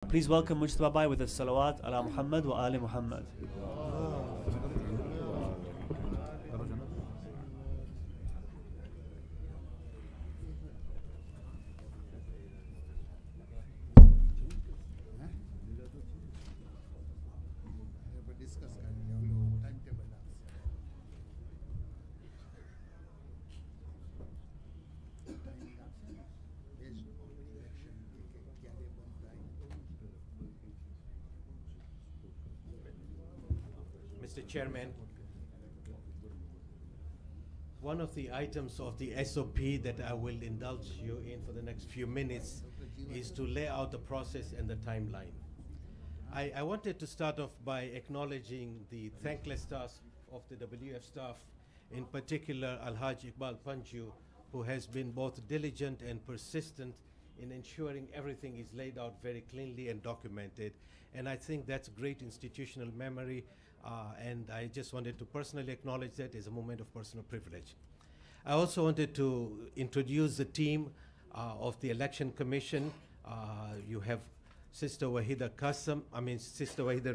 Please welcome Mujtaba Bhai with a salawat ala Muhammad wa ali Muhammad. Mr. Chairman, one of the items of the SOP that I will indulge you in for the next few minutes is to lay out the process and the timeline. I wanted to start off by acknowledging the thankless task of the WF staff, in particular Al-Haj Iqbal Panju, who has been both diligent and persistent in ensuring everything is laid out very cleanly and documented. And I think that's great institutional memory, and I just wanted to personally acknowledge that as a moment of personal privilege. I also wanted to introduce the team of the Election Commission. You have Sister Wahida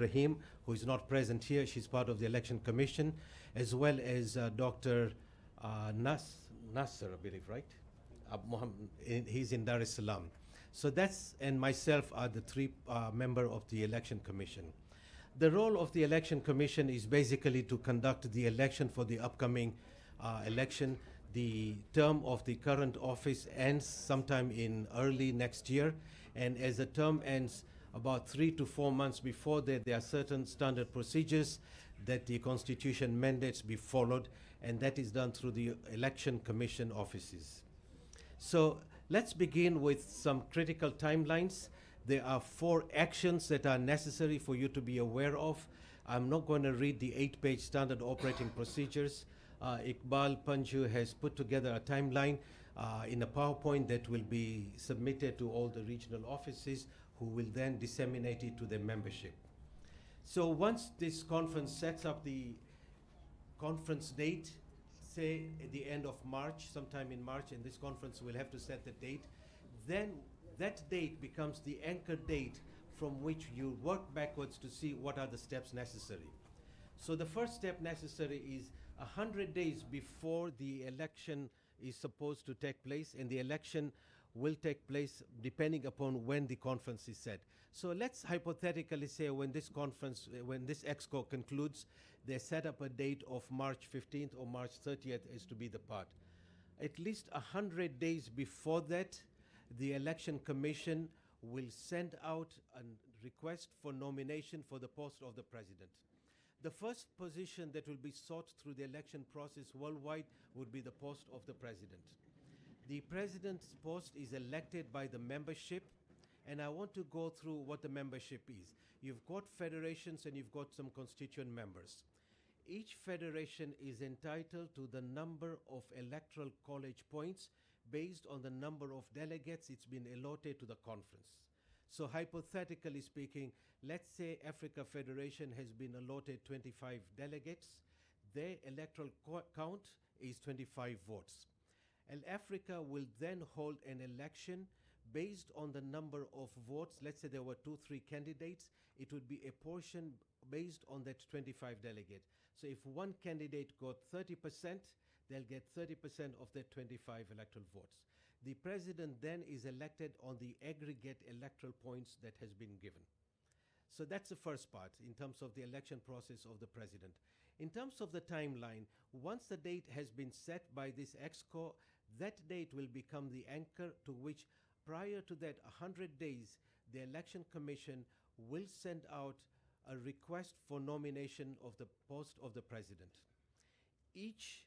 Rahim, who is not present here. She's part of the Election Commission, as well as Dr. Nasser, I believe, right? He's in Dar es Salaam. So that's, and myself are the three members of the Election Commission. The role of the Election Commission is basically to conduct the election for the upcoming election. The term of the current office ends sometime in early next year, and as the term ends about 3 to 4 months before that, there are certain standard procedures that the Constitution mandates be followed, and that is done through the Election Commission offices. So let's begin with some critical timelines. There are 4 actions that are necessary for you to be aware of. I'm not going to read the 8-page standard operating procedures. Iqbal Panju has put together a timeline in a PowerPoint that will be submitted to all the regional offices, who will then disseminate it to their membership. So once this conference sets up the conference date, say at the end of March, sometime in March, and this conference will have to set the date, then that date becomes the anchor date from which you work backwards to see what are the steps necessary. So the first step necessary is 100 days before the election is supposed to take place, and the election will take place depending upon when the conference is set. So let's hypothetically say when this conference, when this Exco concludes, they set up a date of March 15th or March 30th as to be the part. At least 100 days before that, the Election Commission will send out a request for nomination for the post of the President. The first position that will be sought through the election process worldwide would be the post of the President. The President's post is elected by the membership, and I want to go through what the membership is. You've got federations and you've got some constituent members. Each federation is entitled to the number of electoral college points based on the number of delegates it's been allotted to the conference. So hypothetically speaking, let's say Africa Federation has been allotted 25 delegates. Their electoral count is 25 votes. And Africa will then hold an election based on the number of votes. Let's say there were 2-3 candidates. It would be a portion based on that 25 delegate. So if one candidate got 30%, they'll get 30% of their 25 electoral votes. The president then is elected on the aggregate electoral points that has been given. So that's the first part in terms of the election process of the president. In terms of the timeline, once the date has been set by this Exco, that date will become the anchor to which, prior to that 100 days, the Election Commission will send out a request for nomination of the post of the president. Each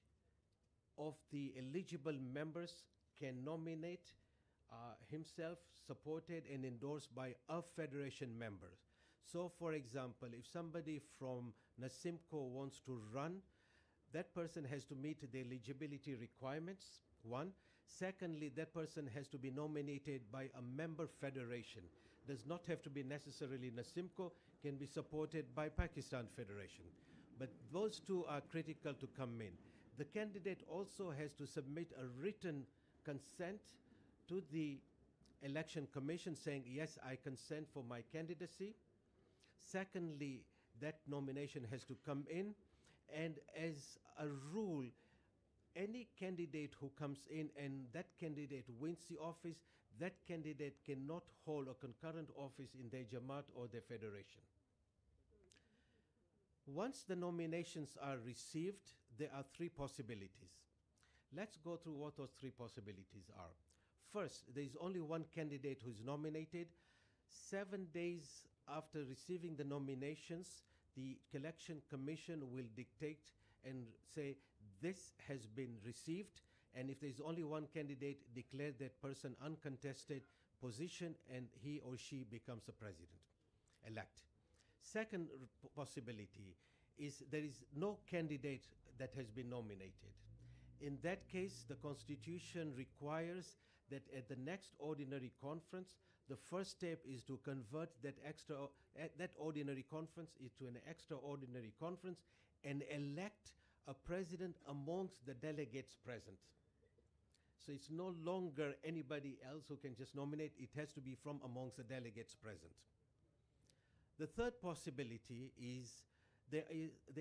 of the eligible members can nominate himself, supported and endorsed by a federation member. So for example, if somebody from Nasimco wants to run, that person has to meet the eligibility requirements, one. Secondly, that person has to be nominated by a member federation. Does not have to be necessarily Nasimco, can be supported by Pakistan Federation. But those two are critical to come in. The candidate also has to submit a written consent to the election commission saying, yes, I consent for my candidacy. Secondly, that nomination has to come in, and as a rule, any candidate who comes in and that candidate wins the office, that candidate cannot hold a concurrent office in their Jamaat or their federation. Once the nominations are received, there are three possibilities. Let's go through what those three possibilities are. First, there is only one candidate who is nominated. 7 days after receiving the nominations, the Election Commission will dictate and say this has been received, and if there is only one candidate, declare that person uncontested position, and he or she becomes a president-elect. Second possibility is there is no candidate that has been nominated. In that case, the Constitution requires that at the next ordinary conference, the first step is to convert that ordinary conference into an extraordinary conference and elect a president amongst the delegates present. So it's no longer anybody else who can just nominate. It has to be from amongst the delegates present. The third possibility is there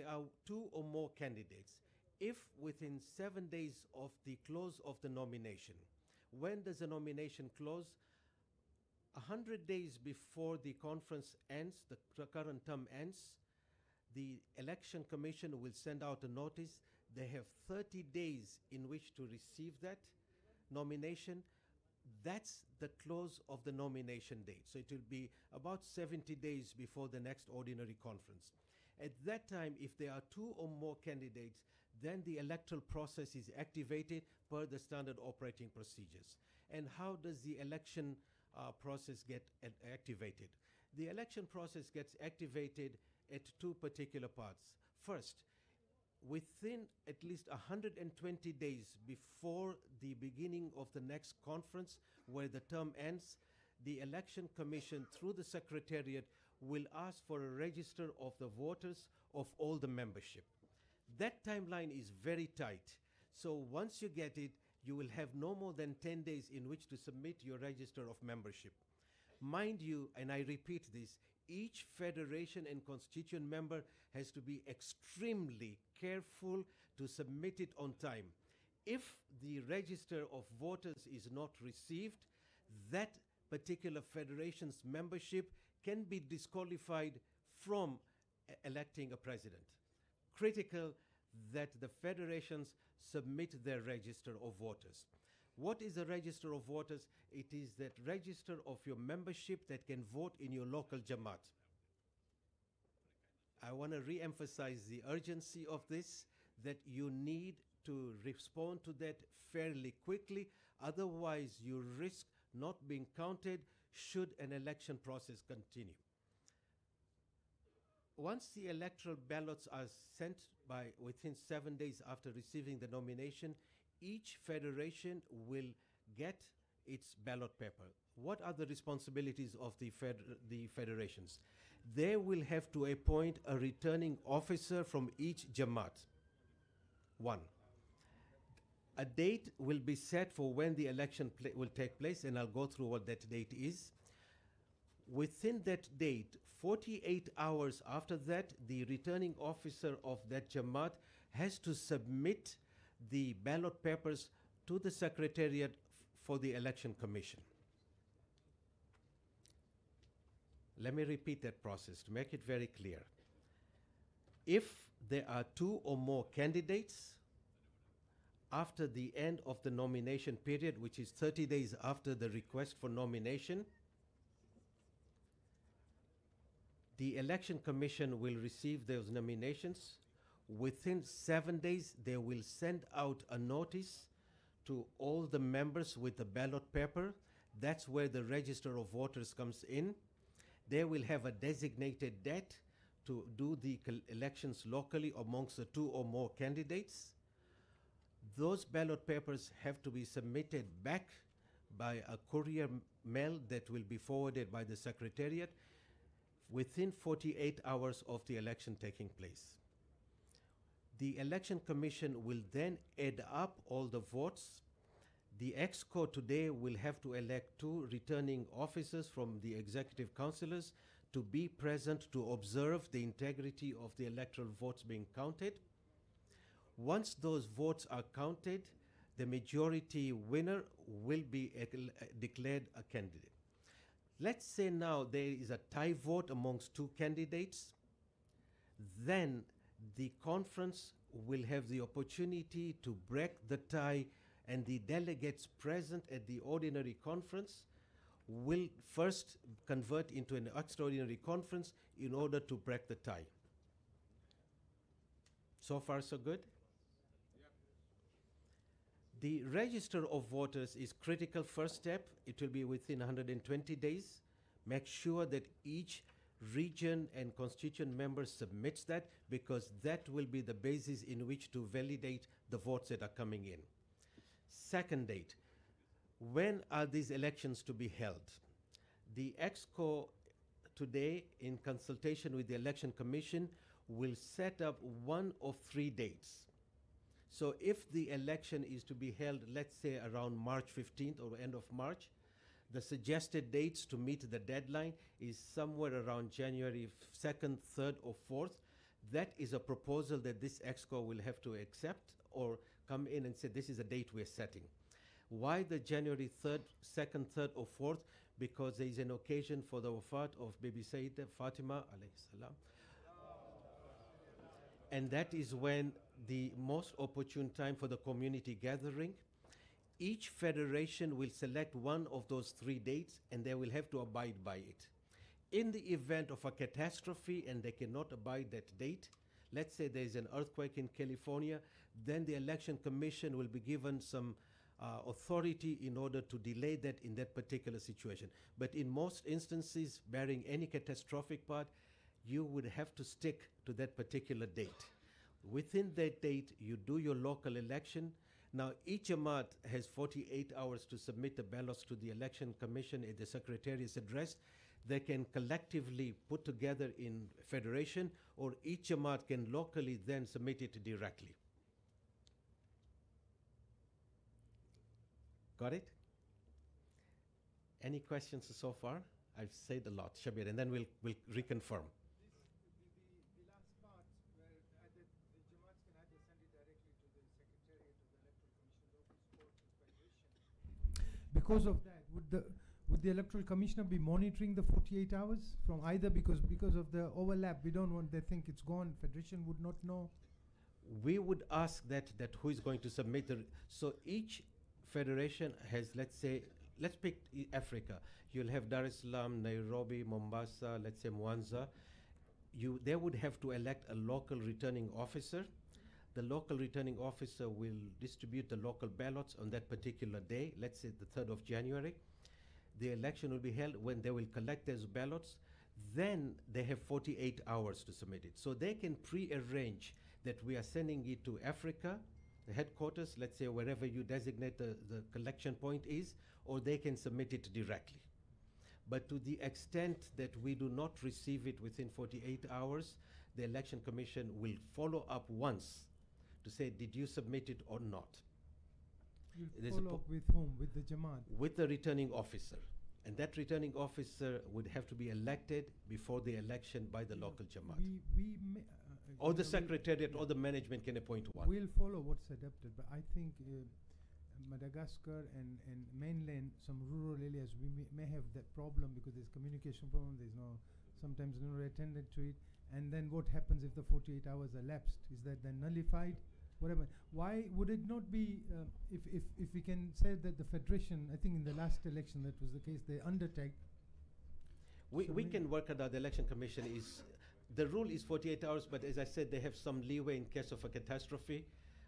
are two or more candidates. If within 7 days of the close of the nomination, when does the nomination close? 100 days before the conference ends, the current term ends, the Election Commission will send out a notice. They have 30 days in which to receive that nomination. That's the close of the nomination date. So it will be about 70 days before the next ordinary conference. At that time, if there are two or more candidates, then the electoral process is activated per the standard operating procedures. And how does the election process get activated? The election process gets activated at two particular parts. First, within at least 120 days before the beginning of the next conference where the term ends, the Election Commission through the Secretariat will ask for a register of the voters of all the membership. That timeline is very tight. So once you get it, you will have no more than 10 days in which to submit your register of membership. Mind you, and I repeat this, each federation and constituent member has to be extremely careful to submit it on time. If the register of voters is not received, that particular federation's membership can be disqualified from electing a president. Critical that the federations submit their register of voters. What is a register of voters? It is that register of your membership that can vote in your local Jamaat. I want to re-emphasize the urgency of this, that you need to respond to that fairly quickly. Otherwise, you risk not being counted should an election process continue. Once the electoral ballots are sent within 7 days after receiving the nomination, each federation will get its ballot paper. What are the responsibilities of the federations? They will have to appoint a returning officer from each Jamaat. One. A date will be set for when the election will take place, and I'll go through what that date is. Within that date, 48 hours after that, the returning officer of that Jamaat has to submit the ballot papers to the Secretariat for the Election Commission. Let me repeat that process to make it very clear. If there are two or more candidates, after the end of the nomination period, which is 30 days after the request for nomination, the Election Commission will receive those nominations. Within 7 days, they will send out a notice to all the members with the ballot paper. That's where the register of voters comes in. They will have a designated date to do the elections locally amongst the two or more candidates. Those ballot papers have to be submitted back by a courier mail that will be forwarded by the Secretariat within 48 hours of the election taking place. The Election Commission will then add up all the votes. The Exco today will have to elect 2 returning officers from the executive councillors to be present to observe the integrity of the electoral votes being counted. Once those votes are counted, the majority winner will be declared a candidate. Let's say now there is a tie vote amongst 2 candidates, then the conference will have the opportunity to break the tie, and the delegates present at the ordinary conference will first convert into an extraordinary conference in order to break the tie. So far, so good? Yep. The register of voters is critical first step. It will be within 120 days. Make sure that each region and constituent member submits that, because that will be the basis in which to validate the votes that are coming in. Second date, when are these elections to be held? The Exco today, in consultation with the Election Commission, will set up one of 3 dates. So if the election is to be held, let's say around March 15th or end of March, the suggested dates to meet the deadline is somewhere around January 2nd, 3rd, or 4th. That is a proposal that this Exco will have to accept or come in and say, this is a date we're setting. Why the January 3rd, 2nd, 3rd, or 4th? Because there is an occasion for the wafat of Bibi Sayyidah Fatima alayhi salam. And that is when the most opportune time for the community gathering. Each federation will select one of those 3 dates, and they will have to abide by it. In the event of a catastrophe and they cannot abide that date, let's say there is an earthquake in California, then the Election Commission will be given some authority in order to delay that in that particular situation. But in most instances, barring any catastrophic part, you would have to stick to that particular date. Within that date, you do your local election. Now, each Jamaat has 48 hours to submit the ballots to the Election Commission at the Secretariat's address. They can collectively put together in federation, or each Jamaat can locally then submit it directly. Got it? Any questions so far? I've said a lot, Shabir, and then we'll reconfirm. The last part where the Jamaats can either send it directly to the Secretariat of the Electoral Commission's office or to Federation. Because of that, would the Electoral Commissioner be monitoring the 48 hours from either, because of the overlap, we don't want, they think it's gone, Federation would not know? We would ask that who is going to submit the, so each federation has, let's say, let's pick Africa. You'll have Dar es Salaam, Nairobi, Mombasa, let's say Mwanza. They would have to elect a local returning officer. The local returning officer will distribute the local ballots on that particular day, let's say the 3rd of January. The election will be held when they will collect those ballots. Then they have 48 hours to submit it. So they can pre-arrange that we are sending it to Africa, the headquarters, let's say wherever you designate the collection point is, or they can submit it directly. But to the extent that we do not receive it within 48 hours, the Election Commission will follow up once to say, did you submit it or not? You'll follow up with whom? With the Jamaat? With the returning officer. And that returning officer would have to be elected before the election by the local Jamaat. Or the Secretariat or the management can appoint one. We'll follow what's adapted, but I think Madagascar and mainland, some rural areas, we may have that problem because there's communication problem, there's sometimes no attendant to it. And then what happens if the 48 hours are lapsed? Is that then nullified? Whatever. Why would it not be, if we can say that the Federation, I think in the last election that was the case, they undertake. We can work at that. The Election Commission is, the rule is 48 hours, but as I said, they have some leeway in case of a catastrophe.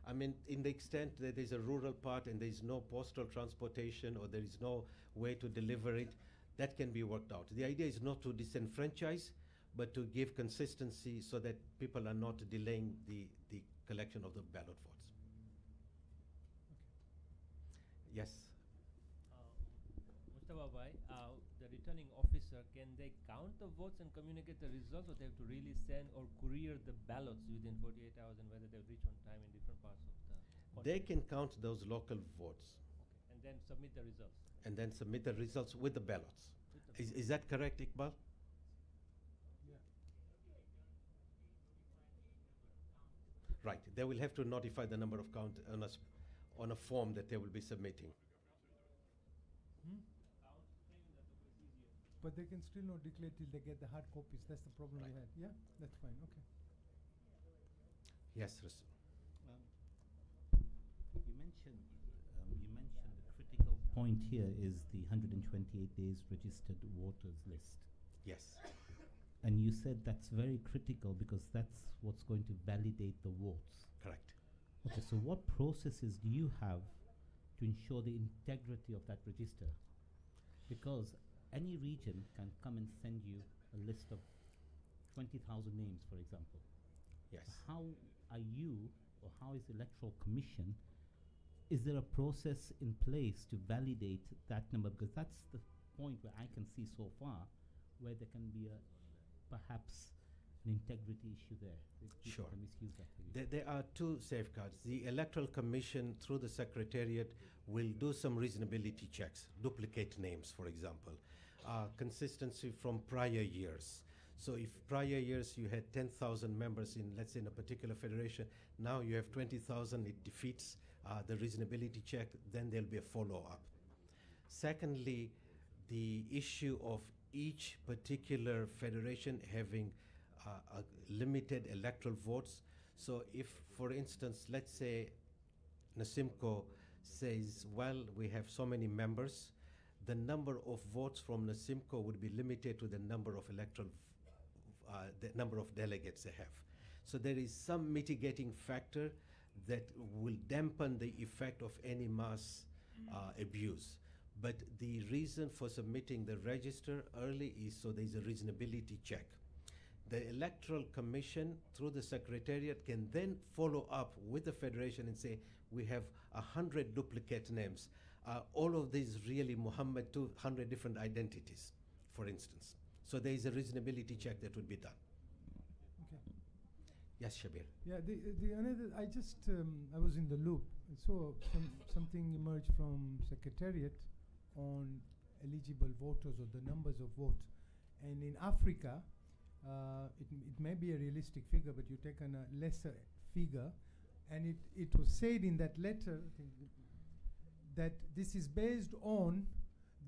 I mean, in the extent that there's a rural part and there's no postal transportation or there is no way to deliver it, that can be worked out. The idea is not to disenfranchise, but to give consistency so that people are not delaying the collection of the ballot votes. Okay. Yes? Mustafa Bhai, the returning officer, can they count the votes and communicate the results, or they have to really send or courier the ballots within 48 hours, and whether they reach on time in different parts of the country? They can count those local votes. Okay. And And then submit the results. And then submit the results with the ballots. With the Is that correct, Iqbal? Yeah. Right. They will have to notify the number of count on a form that they will be submitting. Hmm? But they can still not declare till they get the hard copies. That's the problem we Right. had. Yeah, that's fine. Okay. Yes, Rasul. You mentioned the critical point here is the 128 days registered voters list. Yes. And you said that's very critical because that's what's going to validate the votes. Correct. Okay, so what processes do you have to ensure the integrity of that register? Because any region can come and send you a list of 20,000 names, for example. Yes. So how are you, or how is the Electoral Commission, is there a process in place to validate that number? Because that's the point where I can see so far where there can be perhaps an integrity issue there. People Sure. can misuse that. There are two safeguards. The Electoral Commission, through the Secretariat, will do some reasonability checks, duplicate names, for example, consistency from prior years. So if prior years you had 10,000 members in, let's say, in a particular federation, now you have 20,000, it defeats the reasonability check, then there'll be a follow-up. Secondly, the issue of each particular federation having limited electoral votes. So if, for instance, let's say Nasimco says, well, we have so many members, the number of votes from Nasimco would be limited to the number of the number of delegates they have. So there is some mitigating factor that will dampen the effect of any mass abuse. But the reason for submitting the register early is so there's a reasonability check. The Electoral Commission, through the Secretariat, can then follow up with the Federation and say, we have 100 duplicate names. All of these really Muhammad, 200 different identities, for instance. So there is a reasonability check that would be done. Okay. Yes, Shabir. Yeah, the another, I just, I was in the loop. I saw something emerge from Secretariat on eligible voters or the numbers of votes. And in Africa, it may be a realistic figure, but you've taken a lesser figure. And it was said in that letter, I think, that this is based on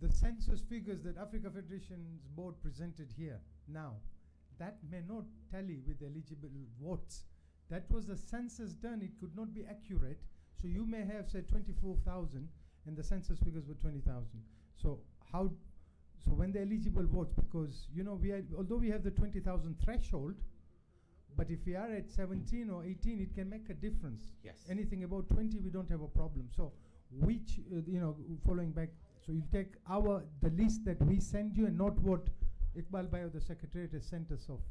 the census figures that Africa Federation's board presented here now. That may not tally with eligible votes. That was a census done, it could not be accurate. So you may have said 24,000 and the census figures were 20,000. So so when the eligible votes, because although we have the 20,000 threshold, but if we are at 17 or 18, it can make a difference. Yes. Anything about 20, we don't have a problem. So which, following back, so you take the list that we send you and not what Iqbal Bhai or the Secretariat has sent us of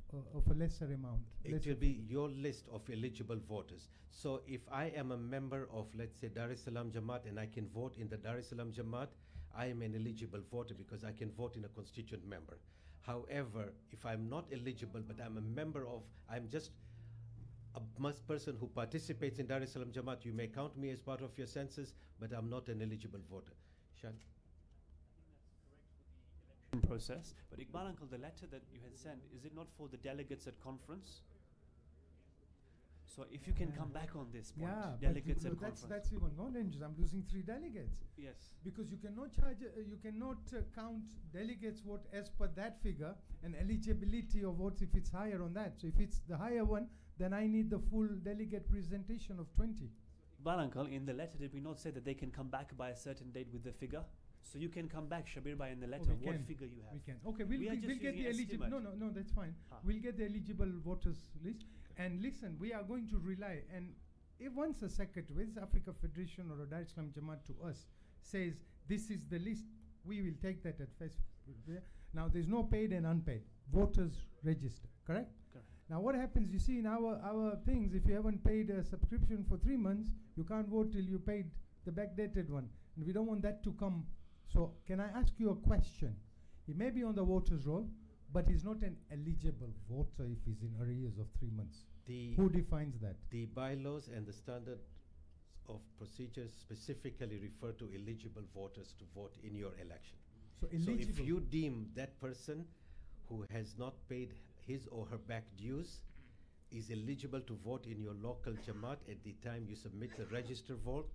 a lesser amount. It will be your list of eligible voters. So if I am a member of, let's say, Dar es Salaam Jamaat and I can vote in the Dar es Salaam Jamaat, I am an eligible voter because I can vote in a constituent member. However, if I'm not eligible, but I'm just a person who participates in Dar es Salaam Jamaat, you may count me as part of your census, but I'm not an eligible voter. Shan? Process. But Iqbal Uncle, the letter that you had sent, is it not for the delegates at conference? So if you can come back on this point, Yeah, delegates at but conference. that's even more dangerous. I'm losing 3 delegates. Yes. Because you cannot count delegates vote as per that figure and eligibility of votes if it's higher on that. So if it's the higher one, then I need the full delegate presentation of 20. Iqbal Uncle, in the letter, did we not say that they can come back by a certain date with the figure? So you can come back, Shabir Bhai, in the letter, what figure you have. We can. Okay, we'll are get just the using eligible. estimate. No, that's fine. Ah. We'll get the eligible voters list. And listen, we are going to rely. And if once a secretary, whether it's Africa Federation or a Dar es Salaam Jamaat to us, says this is the list, we will take that at face value. Now, there's no paid and unpaid. Voters register, correct? Correct. Now, what happens, you see in our things, if you haven't paid a subscription for 3 months, you can't vote till you paid the backdated one. And we don't want that to come. So, can I ask you a question? He may be on the voters roll, but he's not an eligible voter if he's in arrears of 3 months. Who defines that? The bylaws and the standard of procedures specifically refer to eligible voters to vote in your election. So So eligible. if you deem that person who has not paid his or her back dues is eligible to vote in your local Jamaat at the time you submit the register vote,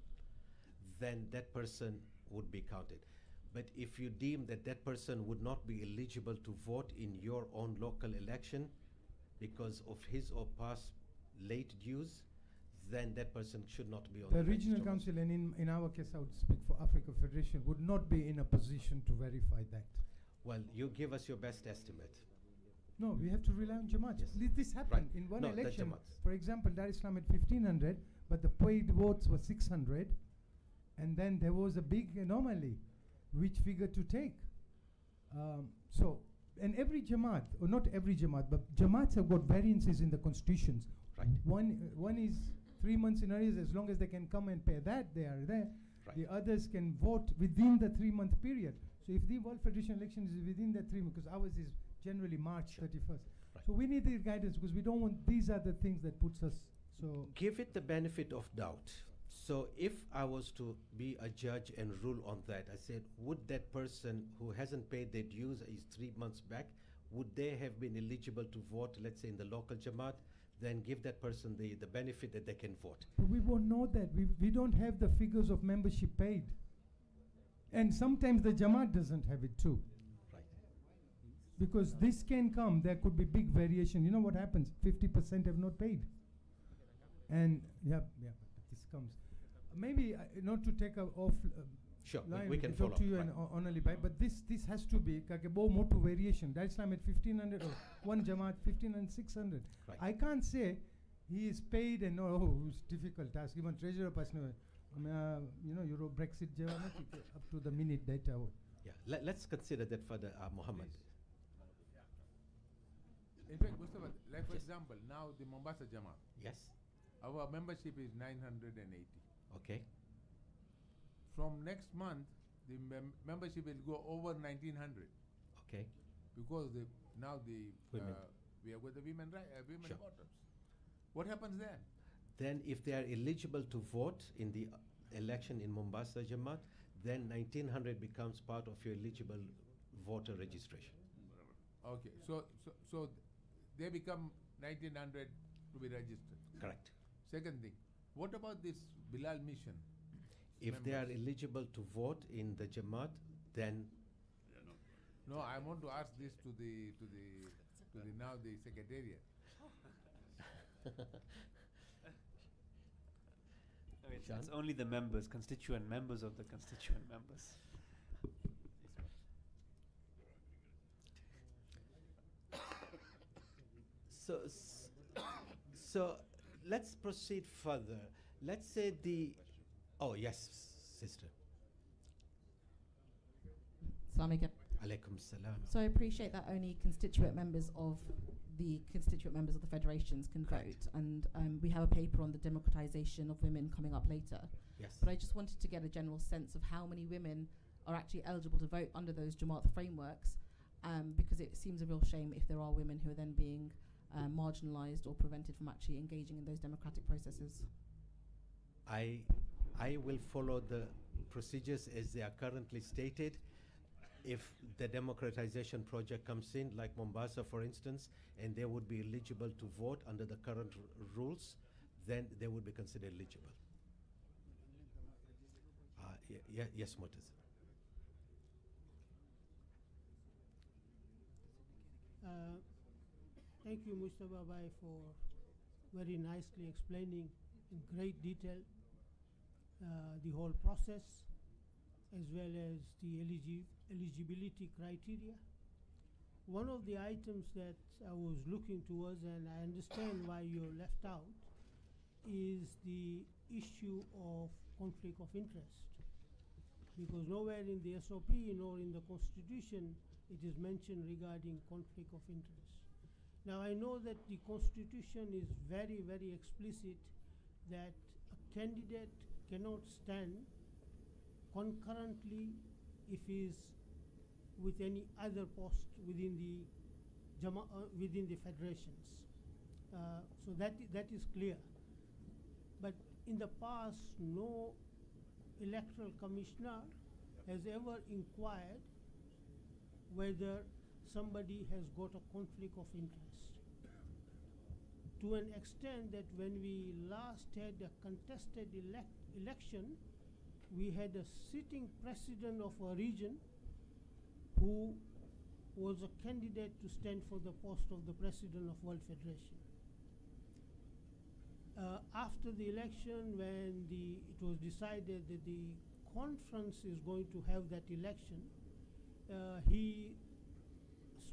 then that person would be counted. But if you deem that that person would not be eligible to vote in your own local election because of his or past late dues, then that person should not be on The the regional register. council, and in our case, I would speak for Africa Federation, would not be in a position to verify that. Well, you give us your best estimate. No, we have to rely on Jamaat. Yes. This happened Right. in one No, the election. Jamaats. For example, Dar es Salaam at 1,500, but the paid votes were 600, and then there was a big anomaly, which figure to take. So, and every Jamaat, or not every Jamaat, but Jamaats have got variances in the constitutions. Right. One is 3 months in arrears, as long as they can come and pay that, they are there. Right. The others can vote within the 3-month period. So if the World Federation election is within that 3 months, because ours is generally March 31st. Right. So we need the guidance, because we don't want, these are the things that puts us, so. Give it the benefit of doubt. So if I was to be a judge and rule on that, I said, would that person who hasn't paid their dues is 3 months back, would they have been eligible to vote, let's say in the local Jamaat, then give that person the benefit that they can vote. But we won't know that. We don't have the figures of membership paid. And sometimes the Jamaat doesn't have it too. Right. Because this can come, there could be big variation. You know what happens? 50% have not paid. And yeah, but this comes. Maybe not to take off Sure, line, we can talk follow. to you Right. and only by, but this has to be like a more to variation. Dar es Salaam at 1,500 or one Jamaat 1,500, 600. Right. I can't say he is paid and oh, it's difficult task. Even treasurer person, Euro Brexit Jamaat up to the minute data. Yeah, let's consider that further, Mohammed. In fact, Mustafa, like for Yes. example, now the Mombasa Jamaat, Yes, our membership is 980. okay, From next month, the membership will go over 1,900 okay. because now Women. we are with the women women Sure. voters. What happens then? Then if they are eligible to vote in the election in Mombasa Jamaat, then 1900 becomes part of your eligible voter registration. Okay, so they become 1,900 to be registered. Correct. Second thing, what about this Bilal mission? If they are members? eligible to vote in the Jamaat, then No, I want to ask this to the now the secretariat. It's only the members, constituent members of the constituent members. So let's proceed further. Let's say oh yes, sister. Assalamu alaikum. Alaikum salam. So I appreciate that only constituent members of the federations can Correct. vote, and we have a paper on the democratization of women coming up later. Yes. But I just wanted to get a general sense of how many women are actually eligible to vote under those Jamaat frameworks, because it seems a real shame if there are women who are then being marginalized or prevented from actually engaging in those democratic processes. I will follow the procedures as they are currently stated. If the democratization project comes in, like Mombasa, for instance, and they would be eligible to vote under the current rules, then they would be considered eligible. Yes, Motaz. Thank you, Mustafa Bhai, for very nicely explaining in great detail the whole process, as well as the eligibility criteria. One of the items that I was looking towards, and I understand why you're left out, is the issue of conflict of interest. Because nowhere in the SOP nor in the Constitution it is mentioned regarding conflict of interest. Now I know that the Constitution is very, very explicit that a candidate cannot stand concurrently if he is with any other post within the within the federations. So that is clear. But in the past, no electoral commissioner has ever inquired whether somebody has got a conflict of interest. To an extent that when we last had a contested election, we had a sitting president of a region who was a candidate to stand for the post of the president of World Federation. After the election, when it was decided that the conference is going to have that election, he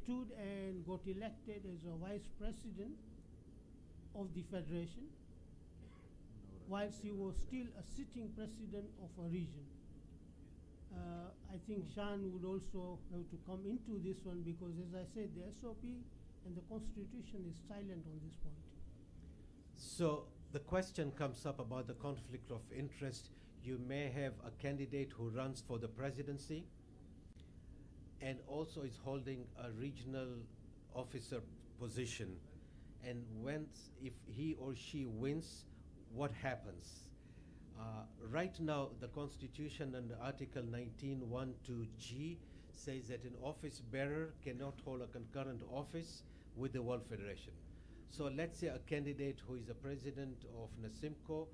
stood and got elected as a vice president of the federation, whilst he was still a sitting president of a region. I think Shan would also have to come into this one because, as I said, the SOP and the constitution is silent on this point. So the question comes up about the conflict of interest. You may have a candidate who runs for the presidency and also is holding a regional officer position. And if he or she wins, what happens? Right now, the Constitution under Article 19(1)(2)(g) says that an office bearer cannot hold a concurrent office with the World Federation. So let's say a candidate who is a president of NASIMCO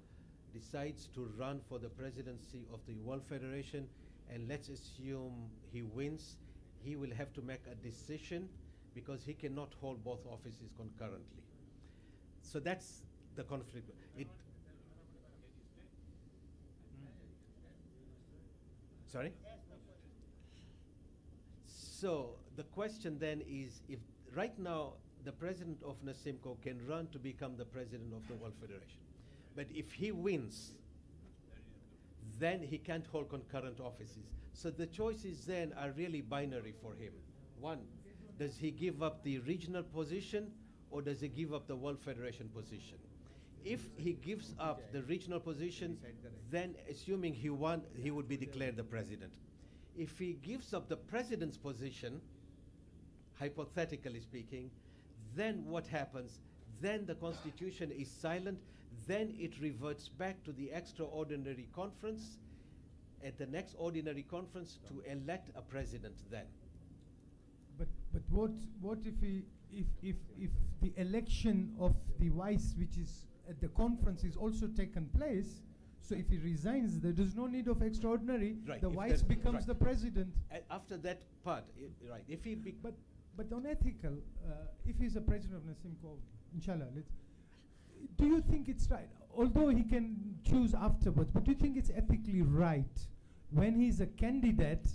decides to run for the presidency of the World Federation, and let's assume he wins, he will have to make a decision because he cannot hold both offices concurrently. So that's the conflict. Sorry? So the question then is, if right now the president of NASIMCO can run to become the president of the World Federation, but if he wins, then he can't hold concurrent offices. So the choices then are really binary for him. One, does he give up the regional position or does he give up the World Federation position? If he gives up the regional position, then assuming he won, he would be declared the president. If he gives up the president's position, hypothetically speaking, then what happens? Then the constitution is silent, then it reverts back to the extraordinary conference, at the next ordinary conference to elect a president then. But what if the election of the vice, which is at the conference, is also taken place? So if he resigns, there is no need of extraordinary. Right, the if vice there- becomes right. the president. After that part, right, if he But on ethical, if he's a president of NASIMCO, inshallah, do you think it's right? Although he can choose afterwards, but do you think it's ethically right when he's a candidate,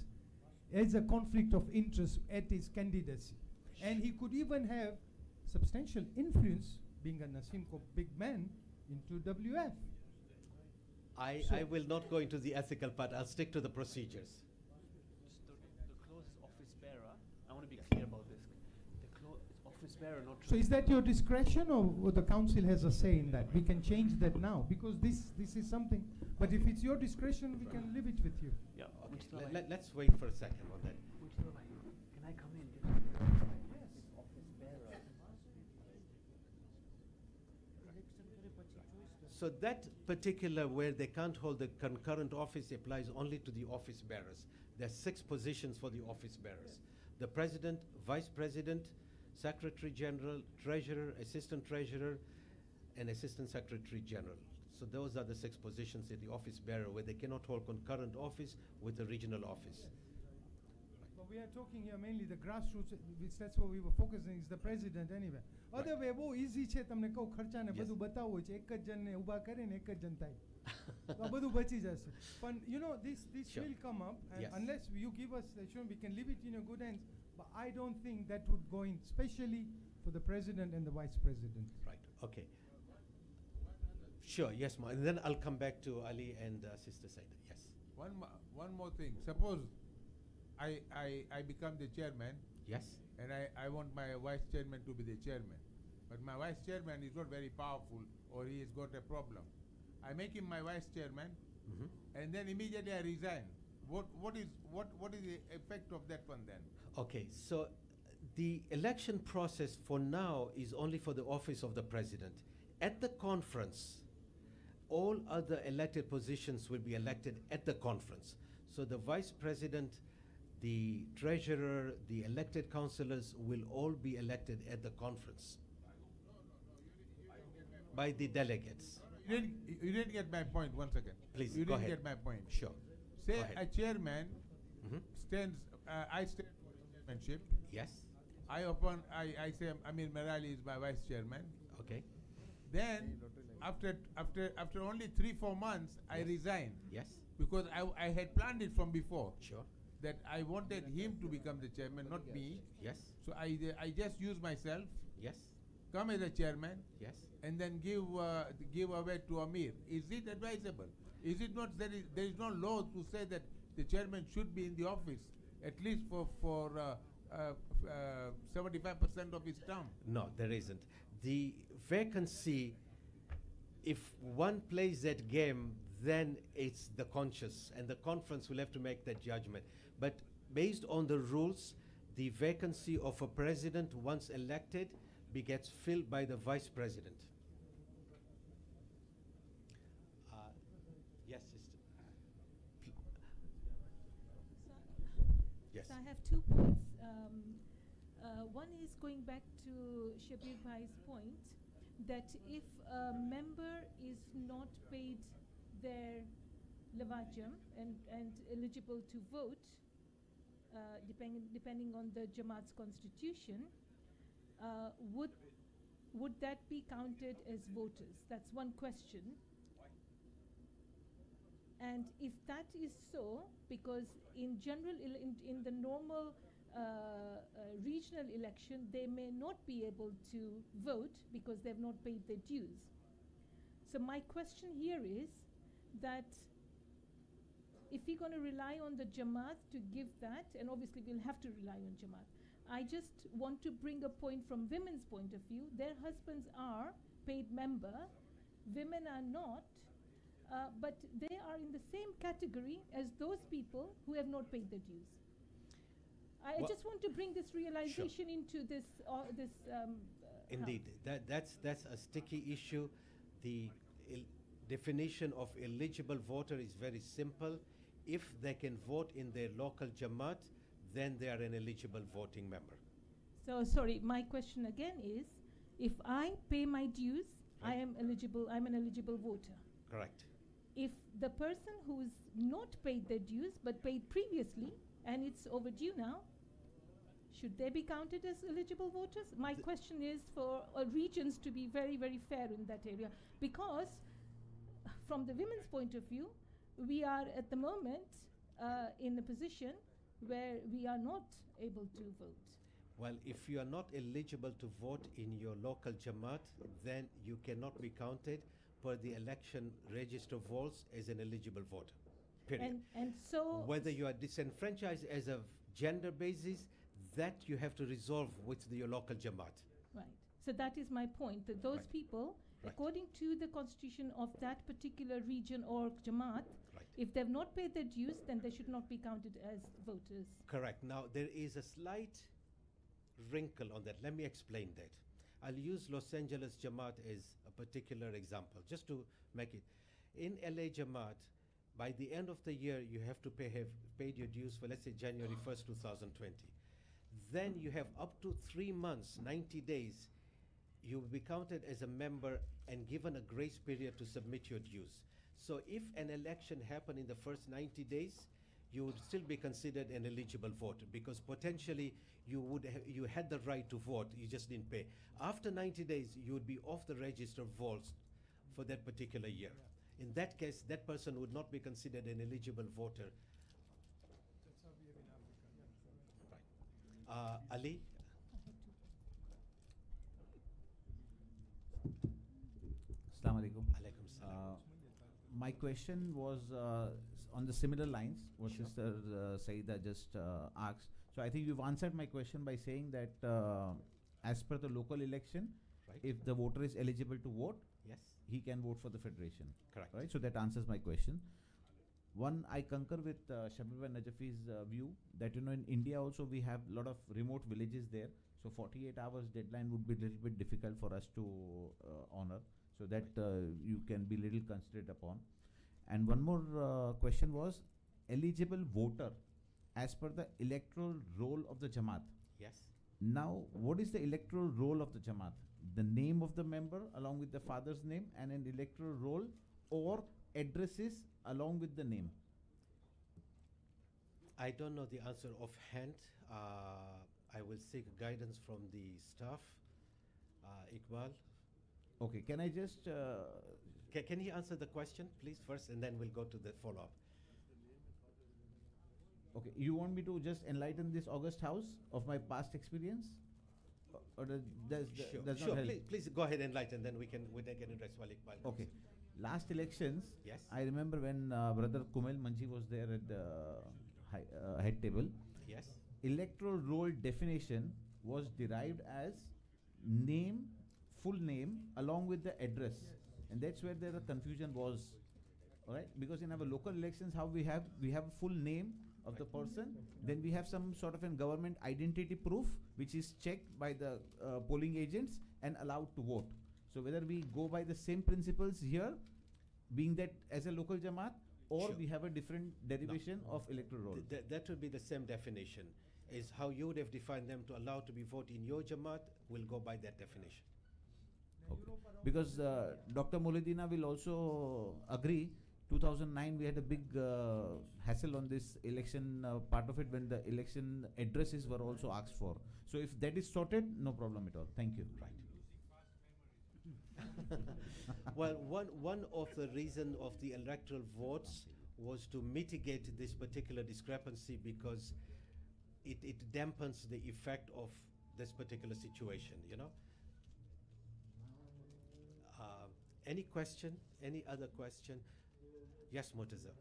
there's a conflict of interest at his candidacy? And he could even have substantial influence, being a NASIMCO big man, into WF. I will not go into the ethical part. I'll stick to the procedures. The closest office bearer, I want to be clear about this. The office bearer, not So is that your discretion, or the council has a say in that? We can change that now, because this is something, but if it's your discretion, we can leave it with you. Yeah. Okay, let's wait for a second on that. Can I come in? Office bearer. So that particular where they can't hold the concurrent office applies only to the office bearers. There are 6 positions for the office bearers. The president, vice president, secretary general, treasurer, assistant treasurer, and assistant secretary general. So those are the 6 positions in the office bearer where they cannot hold concurrent office with the regional office. But we are talking here mainly the grassroots, which that's what we were focusing, is the president anyway. Right. Other way, બહુ easy છે તમને કહું ખર્ચાને Yes. બધું બતાવવું છે, એક જ જણને ઊભા કરીને એક જ જણ થાય. તો આ બધું બચી જશે. પણ you know, this Sure. will come up, and Yes. unless you give us the assurance, we can leave it in your good hands. But I don't think that would go in, especially for the president and the vice president. Right, okay. Sure, yes, and then I'll come back to Ali and Sister Saida. Yes. One more thing. Suppose I become the chairman, Yes. and I want my vice chairman to be the chairman. But my vice chairman is not very powerful, or he has got a problem. I make him my vice chairman, Mhm. and then immediately I resign. What is the effect of that one then? Okay, so the election process for now is only for the office of the president. At the conference, all other elected positions will be elected at the conference. So the vice president, the treasurer, the elected councillors will all be elected at the conference by the delegates. You didn't get my point. One second. Please, you go didn't ahead. get my point. Sure. Say Go ahead. a chairman Mhm. stands. I stand for chairmanship. Yes. I say Amir Merali is my vice chairman. Okay. Then after only 3-4 months, I Yes. resign Yes. because I had planned it from before Sure. that I wanted him to become the chairman, not me. Yes. So I just use myself, Yes. come as a chairman, Yes. and then give away to Amir. Is it advisable? Is it not? There is no law to say that the chairman should be in the office at least for 75% of his term. No, there isn't. The vacancy, if one plays that game, then it's the conscious, and the conference will have to make that judgment. But based on the rules, the vacancy of a president, once elected, gets filled by the vice president. Yes, sister. Yes. So I have 2 points. One is going back to Shabir Bhai's point that if a member is not paid their levajam and eligible to vote, depending on the Jamaat's constitution, would that be counted as voters? That's one question. And if that is so, because in general, in the normal regional election, they may not be able to vote because they've not paid their dues. So my question here is that if we're going to rely on the Jamaat to give that, and obviously we'll have to rely on Jamaat, I just want to bring a point from women's point of view. Their husbands are paid member, women are not, but they are in the same category as those people who have not paid their dues. I just want to bring this realization into this. Indeed, that's a sticky issue. The definition of eligible voter is very simple. If they can vote in their local Jamaat, then they are an eligible voting member. So sorry, my question again is, if I pay my dues, Right. I am eligible. I'm an eligible voter. Correct. If the person who's not paid their dues but paid previously and it's overdue now, should they be counted as eligible voters? My question is for regions to be very, very fair in that area, because from the women's point of view, we are at the moment in a position where we are not able to vote. Well, if you are not eligible to vote in your local Jamaat, then you cannot be counted per the election register votes as an eligible voter. Period. And so Whether you are disenfranchised as a gender basis, that you have to resolve with your local Jamaat. right. So that is my point, that those Right. people, Right. according to the constitution of that particular region or Jamaat, Right. if they've not paid their dues, then they should not be counted as voters. Correct. Now, there is a slight wrinkle on that. Let me explain that. I'll use Los Angeles Jamaat as a particular example, just to make it. In LA Jamaat, by the end of the year, you have to have paid your dues for, let's say, January 1st, 2020. Then you have up to 3 months, 90 days, you will be counted as a member and given a grace period to submit your dues. So if an election happened in the first 90 days, you would still be considered an eligible voter, because potentially you had the right to vote, you just didn't pay. After 90 days, you would be off the register of votes for that particular year. In that case, that person would not be considered an eligible voter. Right. Ali? Assalamu alaikum. Alaikum salam. My question was on the similar lines what Sure. Sister Saida just asked. So I think you've answered my question by saying that as per the local election, Right. if the voter is eligible to vote, Yes, he can vote for the federation. correct. Right? So that answers my question. One, I concur with Shabir Najafi's view that, in India also we have a lot of remote villages there. So 48 hours deadline would be a little bit difficult for us to honor. so that you can be little considerate upon. And one more question was eligible voter as per the electoral roll of the Jamaat. Yes. Now, what is the electoral roll of the Jamaat? The name of the member along with the father's name and an electoral roll, or addresses along with the name? I don't know the answer offhand. I will seek guidance from the staff. Iqbal, Okay, can I just can he answer the question, please, first, and then we'll go to the follow-up. okay, you want me to just enlighten this August House of my past experience? Or does Sure. not help? Please go ahead and enlighten, then we can address while Iqbal. Okay. Last elections, Yes. I remember when Brother Kumel Manji was there at the head table. Yes. Electoral roll definition was derived as name, full name, along with the address. And that's where the confusion was. All right? Because in our local elections, how we have full name of the person, then we have some sort of a government identity proof, which is checked by the polling agents and allowed to vote. So whether we go by the same principles here, being that as a local Jamaat, or Sure. we have a different derivation of electoral roll. That would be the same definition. Is how you would have defined them to allow to be vote in your Jamaat, will go by that definition. Okay. Because Dr. Molidina will also agree, 2009 we had a big hassle on this election part of it, when the election addresses were also asked for. So if that is sorted, no problem at all. Thank you. Right. Well, one of the reason of the electoral votes was to mitigate this particular discrepancy, because it dampens the effect of this particular situation, you know. Any question? Any other question? Yes, Murtaza.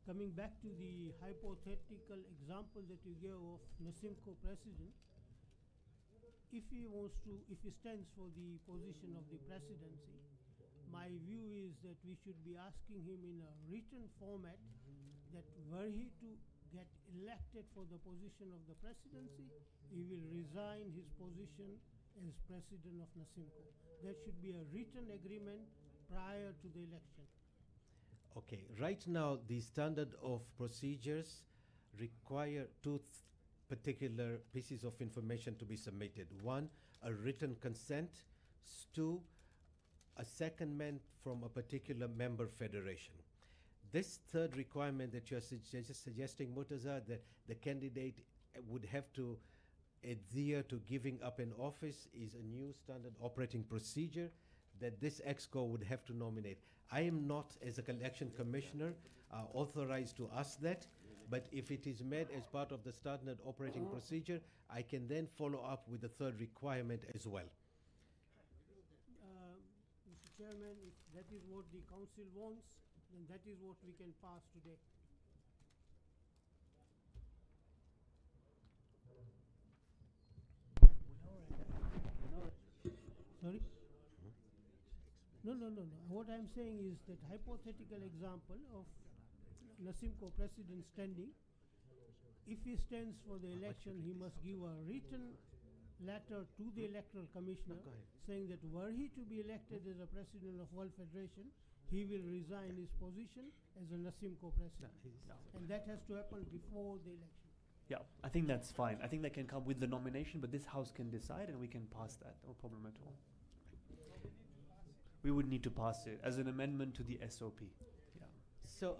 Coming back to the hypothetical example that you gave of Nasimco president, if he stands for the position of the presidency, my view is that we should be asking him in a written format that were he to get elected for the position of the presidency, he will resign his position as president of Nasimco. There should be a written agreement prior to the election. Okay, right now the standard of procedures require two particular pieces of information to be submitted. One, a written consent. Two, a secondment from a particular member federation. This third requirement that you're suggesting, Murtaza, that the candidate would have to adhere to giving up an office, is a new standard operating procedure that this Exco would have to nominate. I am not, as a election commissioner, authorized to ask that, but if it is made as part of the standard operating procedure, I can then follow up with the third requirement as well. Mr. Chairman, if that is what the council wants, then that is what we can pass today. Sorry? No. What I'm saying is that hypothetical example of Nasimco president standing, if he stands for the election, he must give a written letter to the electoral commissioner saying that were he to be elected as a president of World Federation, he will resign his position as a Nasimco president. And that has to happen before the election. Yeah, I think that's fine. I think they can come with the nomination, but this house can decide and we can pass that. No problem at all. We would need to pass it as an amendment to the SOP. Yeah. So,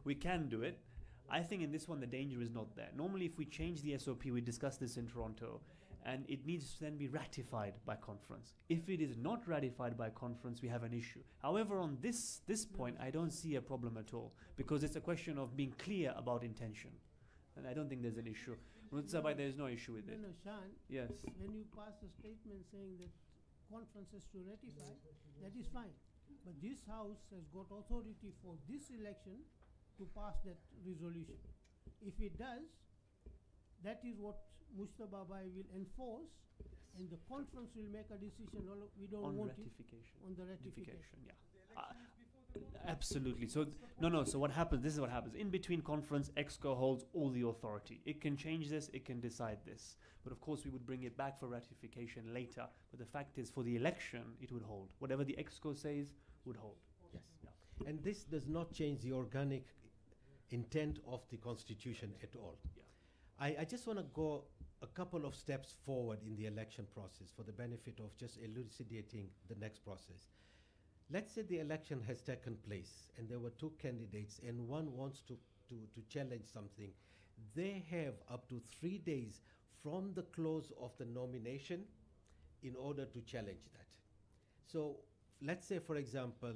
we can do it. I think in this one the danger is not there. Normally if we change the SOP, we discussed this in Toronto, and it needs to then be ratified by conference. If it is not ratified by conference, we have an issue. However, on this point, I don't see a problem at all, because it's a question of being clear about intention. And I don't think there's an issue. Mutsabai, there's no issue with it. No, Shan. Yes. When you pass a statement saying that conference has to ratify, that is fine. But this house has got authority for this election to pass that resolution. If it does, that is what Mustafa Bhai will enforce, and the conference will make a decision. We don't On want ratification. it on the ratification. Yeah. Absolutely. So no. So what happens? This is what happens. In between conference, Exco holds all the authority. It can change this. It can decide this. But of course, we would bring it back for ratification later. But the fact is, for the election, it would hold. Whatever the Exco says would hold. Yes. Yeah. And this does not change the organic intent of the Constitution at all. Yeah. I just want to go a couple of steps forward in the election process for the benefit of just elucidating the next process. Let's say the election has taken place and there were two candidates and one wants to challenge something. They have up to 3 days from the close of the nomination in order to challenge that. So let's say, for example,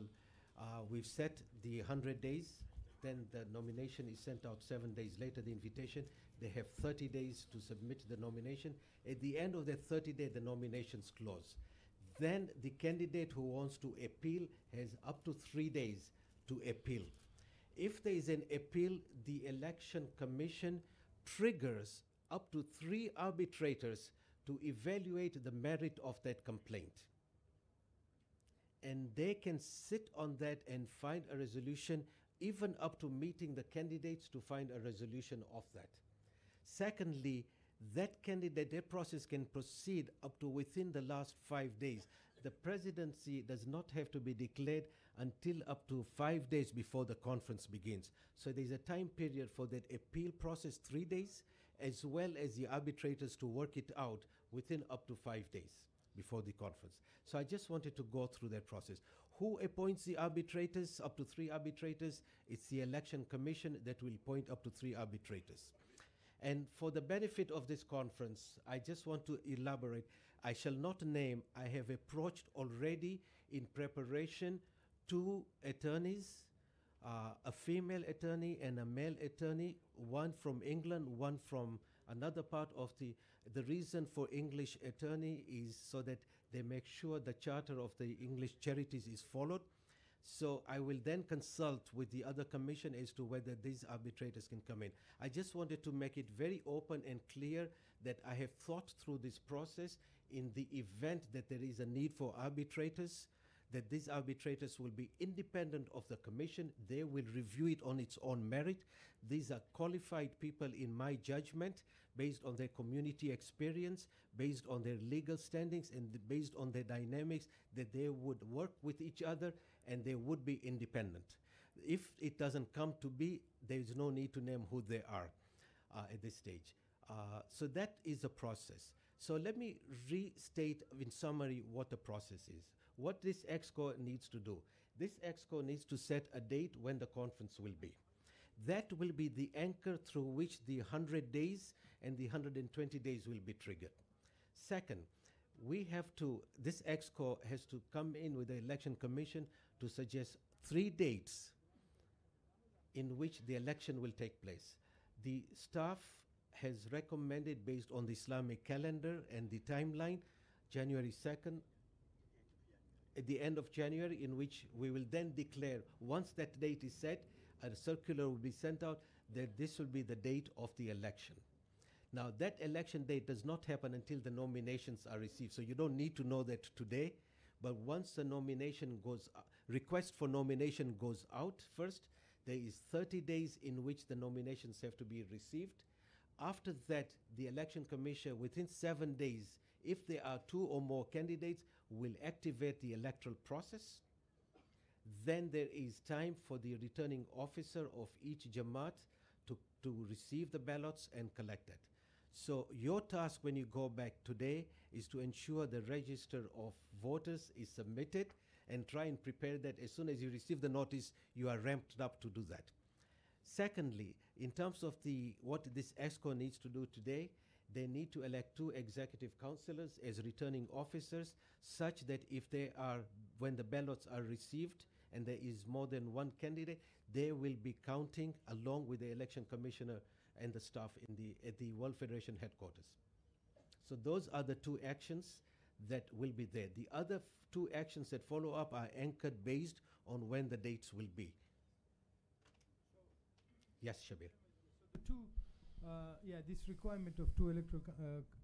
we've set the 100 days, then the nomination is sent out 7 days later, the invitation. They have 30 days to submit the nomination. At the end of that 30 days, the nominations close. Then the candidate who wants to appeal has up to 3 days to appeal. If there is an appeal, the Election Commission triggers up to 3 arbitrators to evaluate the merit of that complaint. And they can sit on that and find a resolution, even up to meeting the candidates to find a resolution of that. Secondly, that candidate, their process can proceed up to within the last 5 days. The presidency does not have to be declared until up to 5 days before the conference begins. So there's a time period for that appeal process, 3 days, as well as the arbitrators to work it out within up to 5 days before the conference. So I just wanted to go through that process. Who appoints the arbitrators? Up to 3 arbitrators. It's the Election Commission that will appoint up to 3 arbitrators. And for the benefit of this conference, I just want to elaborate. I shall not name, I have approached already in preparation 2 attorneys, a female attorney and a male attorney, one from England, one from another part of the reason for English attorney is so that they make sure the charter of the English charities is followed. So I will then consult with the other commission as to whether these arbitrators can come in. I just wanted to make it very open and clear that I have thought through this process in the event that there is a need for arbitrators, that these arbitrators will be independent of the commission. They will review it on its own merit. These are qualified people in my judgment, based on their community experience, based on their legal standings, and based on their dynamics, that they would work with each other and they would be independent. If it doesn't come to be, there is no need to name who they are at this stage. So that is the process. So let me restate in summary what the process is. What this Exco needs to do. This Exco needs to set a date when the conference will be. That will be the anchor through which the 100 days and the 120 days will be triggered. Second, this Exco has to come in with the Election Commission to suggest 3 dates in which the election will take place. The staff has recommended, based on the Islamic calendar and the timeline, January 2nd, at the end of January, in which we will then declare, once that date is set, a circular will be sent out that this will be the date of the election. Now, that election date does not happen until the nominations are received, so you don't need to know that today. But once the request for nomination goes out first, there is 30 days in which the nominations have to be received. After that, the Election Commission, within 7 days, if there are 2 or more candidates, will activate the electoral process. Then there is time for the returning officer of each Jamaat to receive the ballots and collect it. So your task when you go back today is to ensure the register of voters is submitted and try and prepare that as soon as you receive the notice, you are ramped up to do that. Secondly, in terms of what this Exco needs to do today, they need to elect 2 executive councillors as returning officers, such that when the ballots are received and there is more than 1 candidate, they will be counting along with the election commissioner and the staff at the World Federation headquarters. So those are the 2 actions that will be there. The other 2 actions that follow up are anchored based on when the dates will be. Yes, Shabir. This requirement of 2 electoral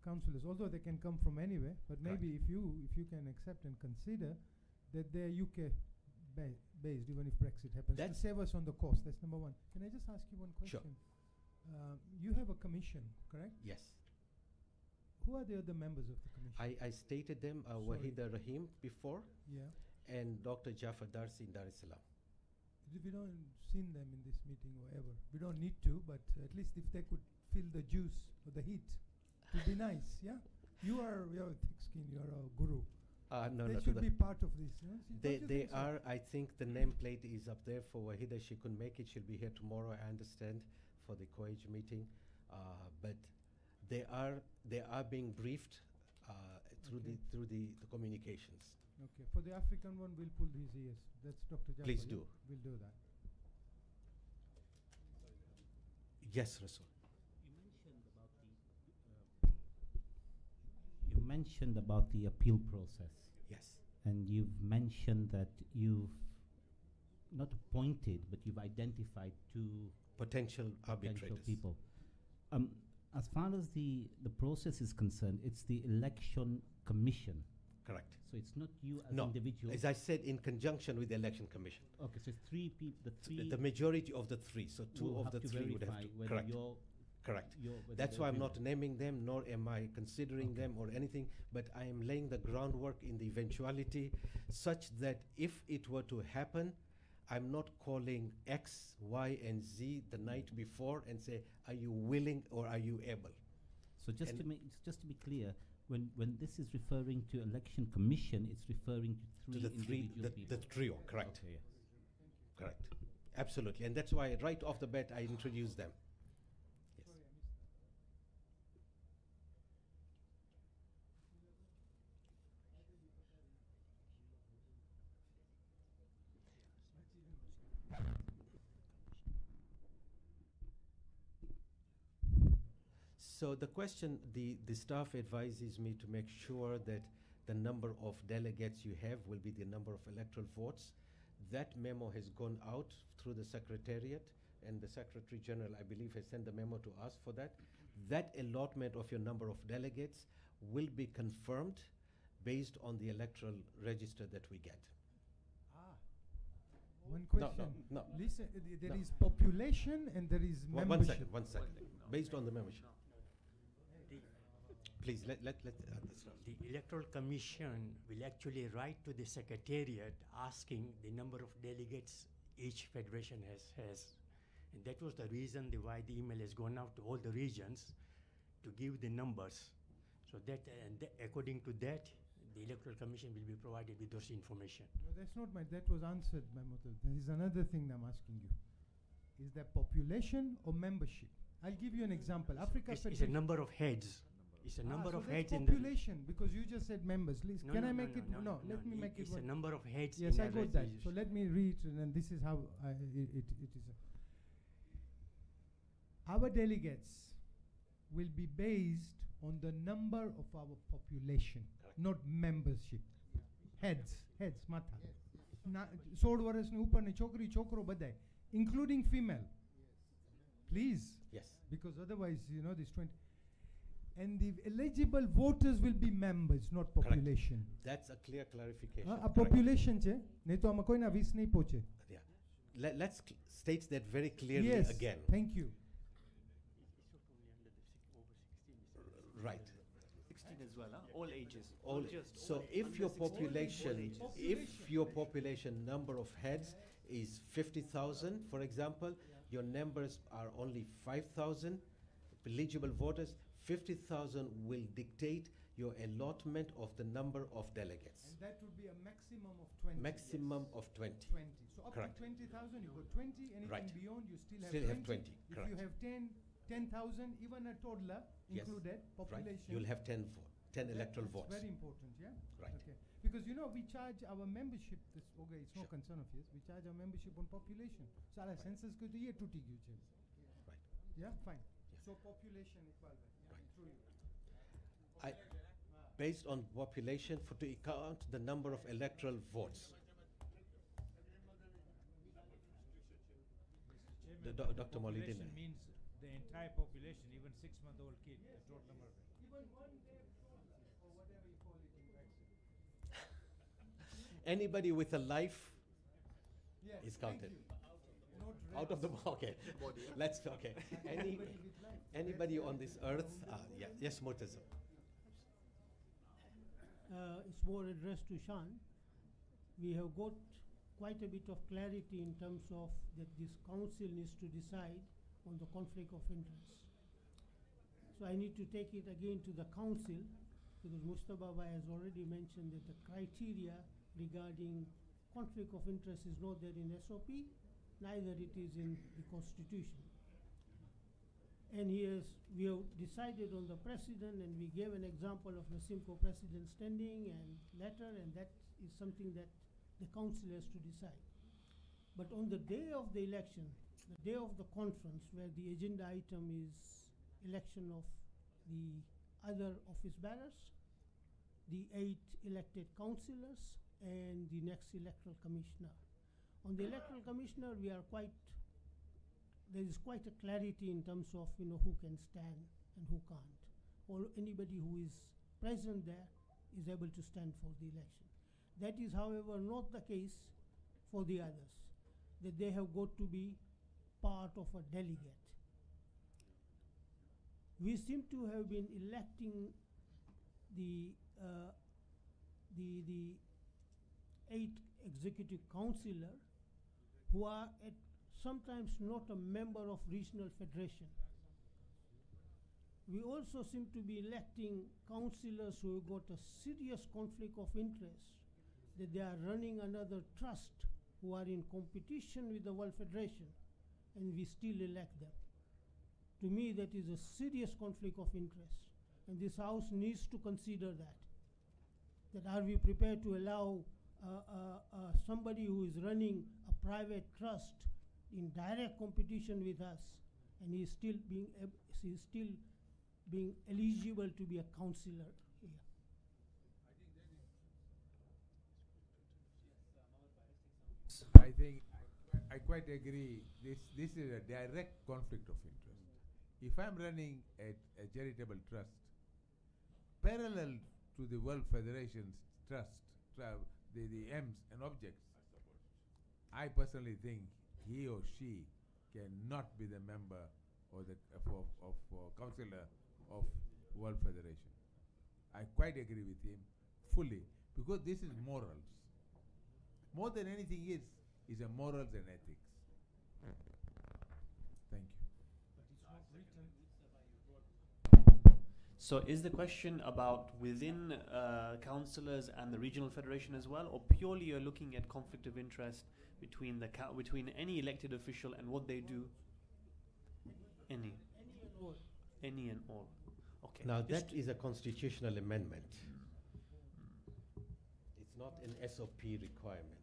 councillors, although they can come from anywhere, but maybe if you can accept and consider that they're UK based, even if Brexit happens, to That's- save us on the cost. That's number one. Can I just ask you one Sure. question? You have a commission, correct? Yes. Who are the other members of the commission? I stated them, Sorry. Wahida Rahim before, Yeah. and Dr. Jafar Darsi in Dar es Salaam. We don't seen them in this meeting or ever. We don't need to, but at least if they could feel the juice or the heat, it would be nice. Yeah. You're thick skin. You're a guru. No, They no, to should the be part of this. You know? They, Don't you they think so? are, I think the nameplate is up there for Wahida. She couldn't make it. She'll be here tomorrow, I understand, for the COAGE meeting. But they are being briefed through Okay. the communications. Okay. For the African one, we'll pull his ears. That's Dr. Jafar. Please yeah? do. We'll do that. Yes, Rasul. You mentioned about the appeal process, Yes. and you've mentioned that you've not appointed, but you've identified two Potential potential arbitrators. people. As far as the process is concerned, it's the election commission. Correct. So it's not you as No, individual. as I said, in conjunction with the election commission. Okay, so it's three people. The three. The majority of the three. So two will of have the to three would have verify to. whether Correct. you're Correct. whether That's they why I'm agree not with naming them, nor am I considering Okay. them or anything, but I am laying the groundwork in the eventuality such that if it were to happen, I'm not calling X, Y, and Z the night before and say, are you willing or are you able? So just And- to just to be clear, when this is referring to election commission, it's referring to To three the three, individual the people. trio, correct, Okay, yes. correct. Absolutely, and that's why right off the bat I introduced them. Yes. So the question, the staff advises me to make sure that the number of delegates you have will be the number of electoral votes. That memo has gone out through the Secretariat, and the Secretary General, I believe, has sent the memo to us for that. That allotment of your number of delegates will be confirmed based on the electoral register that we get. One No, question. no. Listen, there No. is population and there is One membership. second, one second. Based on the membership. Please, let The Electoral Commission will actually write to the Secretariat asking the number of delegates each federation has. And that was the reason why the email has gone out to all the regions to give the numbers. So that, according to that, the Electoral Commission will be provided with those information. No, that's not that was answered, my mother. There is another thing I'm asking you. Is that population or membership? I'll give you an example. Africa It's a Federation. number of heads. It's a number so of that's heads in the. population, because you just said members. Please, No, can no, I no, make no, it? no, let me make it It's work. a number of heads. Yes, in I a got that. So resolution. let me read, and this is how it is. Our delegates will be based on the number of our population, not membership. Heads, mata. Na 16 વર્ષની ઉપરની છોકરી છોકરો બધાય, including female. Please. Yes. Because otherwise, this 20. And the eligible voters will be members, not Correct. population. That's a clear clarification. A Correct. population છે, નહીં તો આમાં કોઈના 20 નહીં પહોંચે. Yeah. Let's state that very clearly Yes, again. thank you. Right. 16 as well, huh? All ages. All, Not just so all if under your 16, all population, ages. if your population number of heads is 50,000, for example, your numbers are only 5,000 eligible voters, 50,000 will dictate your allotment of the number of delegates. And that would be a maximum of 20. Maximum of 20. 20. So up Correct. to 20,000, you got 20. Anything Right. beyond, you still have Still 20. have 20, If correct. you have 10,000, even a toddler Yes. included, Right? population. You'll have 10 electoral That's votes. very important, yeah? Right. Okay. Because we charge our membership, okay, it's no Sure. concern of yours, we charge our membership on population. So our census could be tooty gyu છે. Right. Yeah, fine. Yeah. So population equal, yeah, Right. through you. Based on population to count the number of electoral votes. Dr. Molidin. Population means the entire population, even 6-month-old kid, the total number of it. Even one day, or whatever you call it in vaccine. Anybody with a life is counted. Not Out of the okay. Let's okay. Anybody on this earth? Yeah. Yes, Murtaza. It's more addressed to Shan. We have got quite a bit of clarity in terms of that this council needs to decide on the conflict of interest. So I need to take it again to the council, because Mustafa Bhai has already mentioned that the criteria regarding conflict of interest is not there in SOP, neither it is in the constitution. And we have decided on the precedent, and we gave an example of the Simcoe precedent standing and letter, and that is something that the council has to decide. But on the day of the election, the day of the conference, where the agenda item is election of the other office bearers, the 8 elected councillors, and the next electoral commissioner. On the electoral commissioner, there is quite a clarity in terms of who can stand and who can't. Or anybody who is present there is able to stand for the election. That is, however, not the case for the others, that they have got to be part of a delegate. We seem to have been electing the 8 executive councillors who are sometimes not a member of regional federation. We also seem to be electing councillors who have got a serious conflict of interest, that they are running another trust, who are in competition with the World Federation, and we still elect them. To me, that is a serious conflict of interest, and this House needs to consider that. That are we prepared to allow somebody who is running a private trust in direct competition with us, and he is still being eligible to be a councillor here? I think I quite agree. This is a direct conflict of interest. If I'm running a charitable trust, parallel to the World Federation's trust, the aims and objects, I personally think he or she cannot be the member or the councillor of World Federation. I quite agree with him fully, because this is morals. More than anything is a morals and ethics. Thank you. So is the question about within councillors and the regional federation as well, or purely you're looking at conflict of interest between between any elected official and what they do? Any and all. Okay. Now that is a constitutional amendment. It's not an SOP requirement.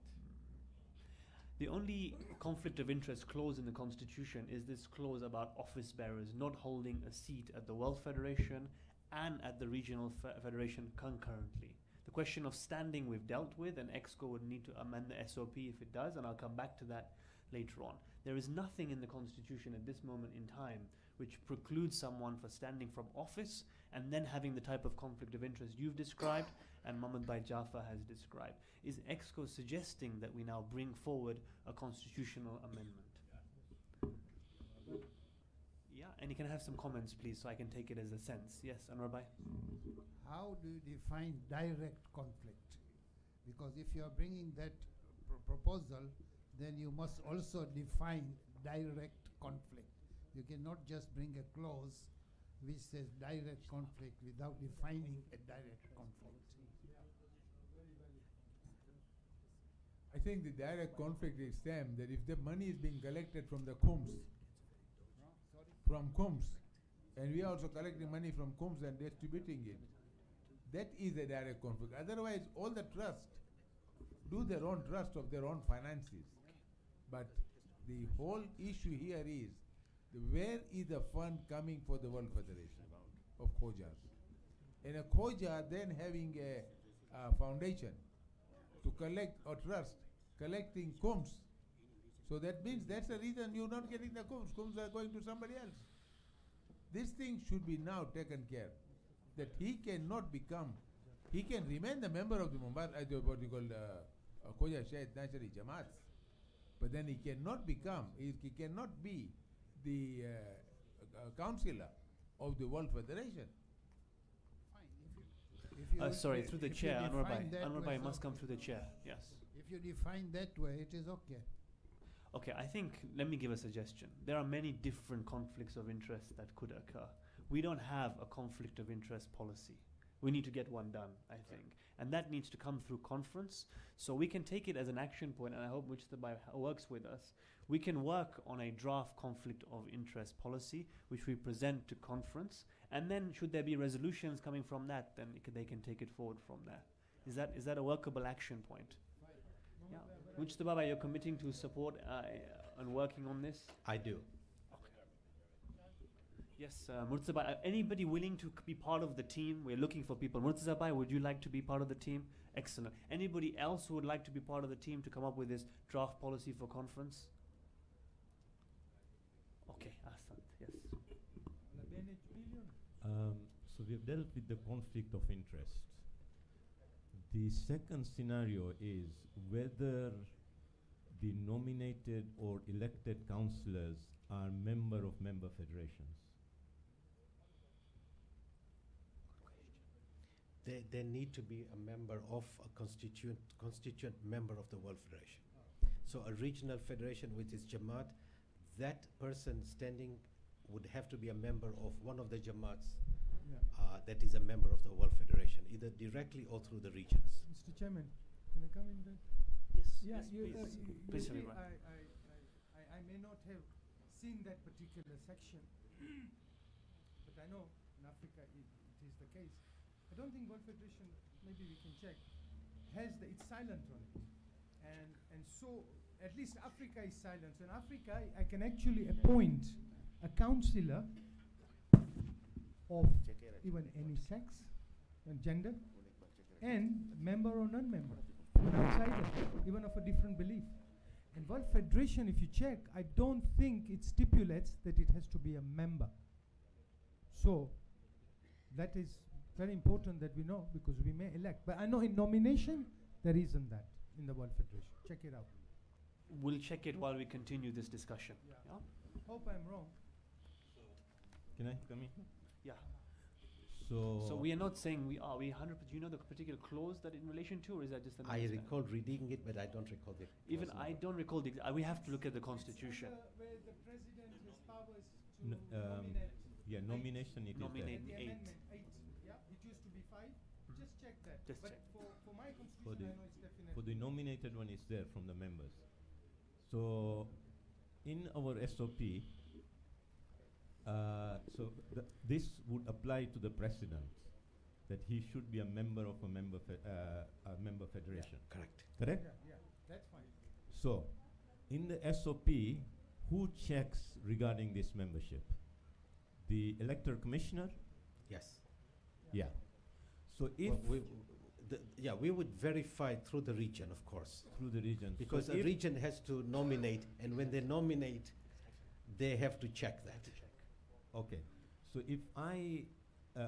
The only conflict of interest clause in the Constitution is this clause about office bearers not holding a seat at the World Federation and at the Regional Federation concurrently. The question of standing we've dealt with, and Exco would need to amend the SOP if it does, and I'll come back to that later on. There is nothing in the Constitution at this moment in time which precludes someone for standing from office and then having the type of conflict of interest you've described and Mohammed Bhai Jafar has described. Is Exco suggesting that we now bring forward a constitutional amendment? Yeah, and you can have some comments, please, so I can take it as a sense. Yes, Anwar Bhai? How do you define direct conflict? Because if you are bringing that proposal, then you must also define direct conflict. You cannot just bring a clause which says direct conflict without defining a direct conflict. I think the direct conflict is same, that if the money is being collected from the CUMS, and we are also collecting money from CUMS and distributing it, that is a direct conflict. Otherwise, all the trusts do their own trust of their own finances. But the whole issue here is, where is the fund coming for the World Federation of Khojas? And a Khoja then having a foundation to collect or trust, collecting CUMS. So that means that's the reason you're not getting the CUMS. CUMS are going to somebody else. This thing should be now taken care, that he cannot become, he can remain the member of the Mumbai, what you call Khoja Shahid Nashari Jamaats, But then he cannot become, he cannot be the councillor of the World Federation. Sorry, through the chair, Anwar Bhai must come through the chair. Yes. If you define that way, it is okay. Okay, I think, let me give a suggestion. There are many different conflicts of interest that could occur. We don't have a conflict of interest policy. We need to get one done, I think. And that needs to come through conference. So we can take it as an action point, and I hope Mujtaba works with us. We can work on a draft conflict of interest policy, which we present to conference. And then should there be resolutions coming from that, then they can take it forward from there. Is that a workable action point? Yeah. Mujtaba, you're committing to support and working on this? I do. Yes, Murtaza, anybody willing to be part of the team? We're looking for people. Murtaza Bhai, would you like to be part of the team? Excellent. Anybody else who would like to be part of the team to come up with this draft policy for conference? Okay, Asant, yes. So we've dealt with the conflict of interest. The second scenario is whether the nominated or elected councillors are member of member federations. They need to be a member of a constituent member of the World Federation. So a regional federation with its Jamaat, that person standing would have to be a member of one of the Jamaats that is a member of the World Federation, either directly or through the regions. Mr. Chairman, can I come in there? Yes, please. See, I may not have seen that particular section, but I know in Africa it is the case. I don't think World Federation, maybe we can check, it's silent on it. And so, at least Africa is silent. So in Africa, I can actually appoint a councillor of even any sex and gender, and member or non-member, even outsider, even of a different belief. And World Federation, if you check, I don't think it stipulates that it has to be a member. So that is very important that we know, because we may elect. But I know in nomination, there isn't that in the World Federation. Check it out. We'll check it while we continue this discussion. Yeah. Hope I'm wrong. Can I come in? Yeah. So we are not saying we are. We 100%. Do you know the particular clause that in relation to, or is that just an? I recall reading it, but I don't recall the. Even I don't recall the. We have to look at the constitution. Where the president has powers to nominate. Yeah, nomination. It nominate is there. 8. Yeah, it used to be 5. Just check that. Just but check. For my constitution, I know it's definitely. For the nominated one, it's there from the members. So, in our SOP. This would apply to the president, that he should be a member of a member federation. Yeah, correct. Correct? Yeah, that's fine. So, in the SOP, who checks regarding this membership? The electoral commissioner? Yes. Yeah. So if we would verify through the region, of course. Through the region. Because so a region has to nominate, and when they nominate, they have to check that. Okay, so if I,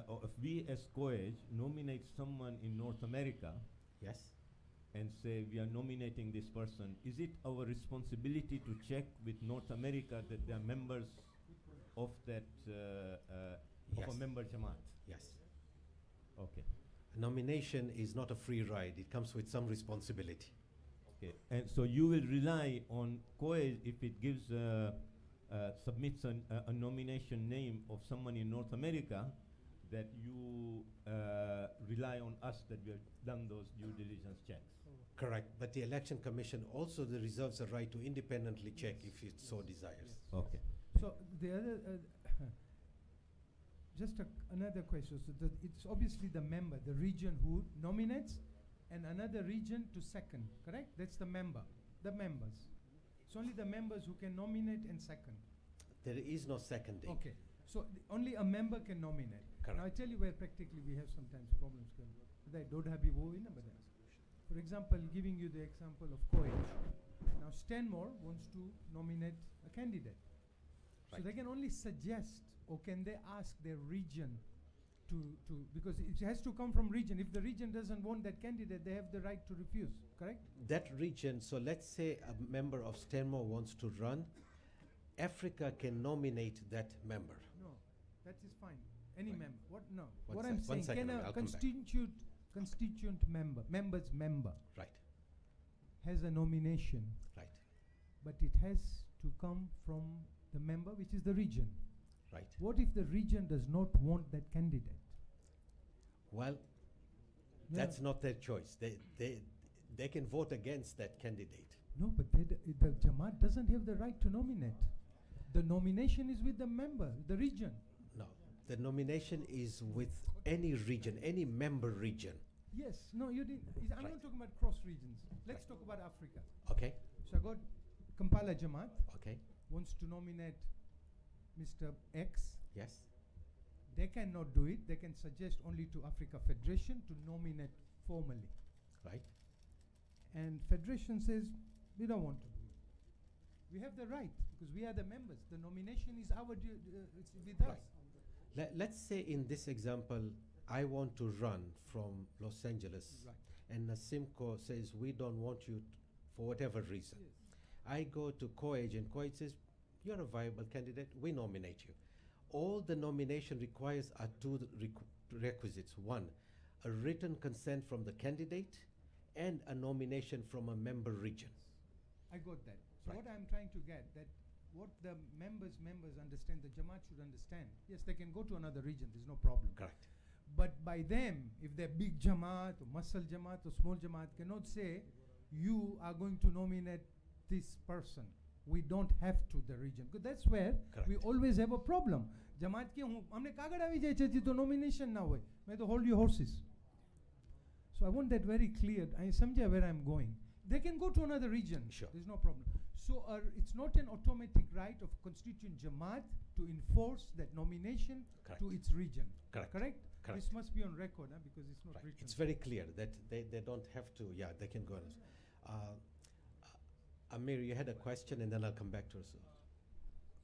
or if we as COEG nominate someone in North America, yes, and say we are nominating this person, is it our responsibility to check with North America that they are members of that, yes, of a member Jamaat? Yes. Okay. Nomination is not a free ride. It comes with some responsibility. Okay, and so you will rely on COEG if it gives submits a nomination name of someone in North America, that you rely on us that we have done those due diligence checks. Correct, but the Election Commission also reserves the right to independently check if it so desires. Okay. So the other, just another question. So it's obviously the member, the region who nominates, and another region to second, correct? That's the member, the members. It's only the members who can nominate and second. There is no seconding. Okay, so only a member can nominate. Correct. Now I tell you where practically we have sometimes problems. For example, giving you the example of COEG. Now Stanmore wants to nominate a candidate. Right. So they can only suggest, or can they ask their region because it has to come from region. If the region doesn't want that candidate, they have the right to refuse, correct? That region, so let's say a member of Stenmore wants to run, Africa can nominate that member. No, that is fine. Any Right. member. What? No. One What sec- I'm one saying, second, can I'll a come back. constituent member Right, has a nomination, right, but it has to come from the member, which is the region. right. What if the region does not want that candidate? Well, Yeah. that's not their choice. They can vote against that candidate. No, but the Jamaat doesn't have the right to nominate. The nomination is with the member, the region. No, the nomination is with any region, any member region. Yes, no, you didn't. I'm Right. not talking about cross regions. Let's Right. talk about Africa. Okay, So I got Kampala Jamaat okay, wants to nominate Mr. X. yes, They cannot do it. They can suggest only to Africa Federation to nominate formally. right, And Federation says, we don't want to do it. We have the right because we are the members. The nomination is it's with Right. us. Let's say in this example, I want to run from Los Angeles, Right. and Nasimco says we don't want you for whatever reason. Yes. I go to COAGE, and COAGE says you're a viable candidate, we nominate you. All the nomination requires are two requisites. One, a written consent from the candidate and a nomination from a member region. I got that. So Right. what I'm trying to get, that what the members understand, the Jamaat should understand. Yes, they can go to another region, there's no problem. Correct. But by them, if they're big Jamaat or Muscle Jamaat or small Jamaat, cannot say, you are going to nominate this person. We don't have to the region. Because that's where we Correct. always have a problem. Jamaat के हमने कागड़ आवी जाए चाहिए तो nomination ना होए. मैं तो hold your horses. So I want that very clear. I समझा where I'm going. They can go to another region. Sure. There's no problem. So it's not an automatic right of constituent Jamaat to enforce that nomination Correct. to its region. Correct. Correct? Correct. This must be on record because it's not Right. written. It's very clear that they don't have to, yeah, they can go on. Amir, you had a question, and then I'll come back to Rasul.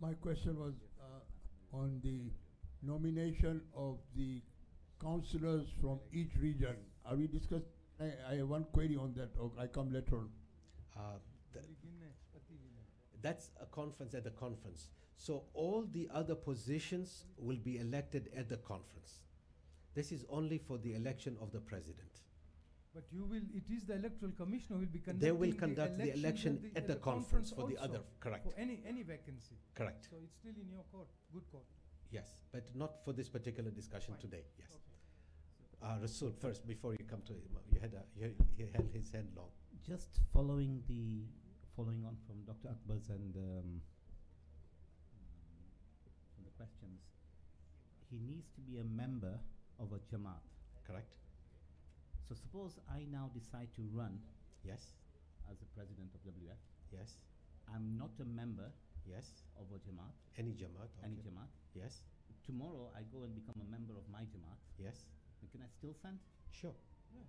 My question was on the nomination of the councillors from each region. Are we discussed? I have one query on that. Or I come later on. That's a conference at the conference. So all the other positions will be elected at the conference. This is only for the election of the president. But it is the electoral commission who will be conducting They will conduct the election at the conference for the also, other, correct. For any vacancy. Correct. So it's still in your court, good court. Yes, but not for this particular discussion today, yes. Rasul, first, before you come to him, he held his hand long. Just following on from Dr. Akbar's and from the questions, he needs to be a member of a Jamaat. Correct. So suppose I now decide to run Yes. as the president of WF. Yes. I'm not a member Yes. of a Jamaat. Any Jamaat. Any okay. Jamaat. Yes. Tomorrow I go and become a member of my Jamaat. Yes. Then can I still send? Sure. Yes.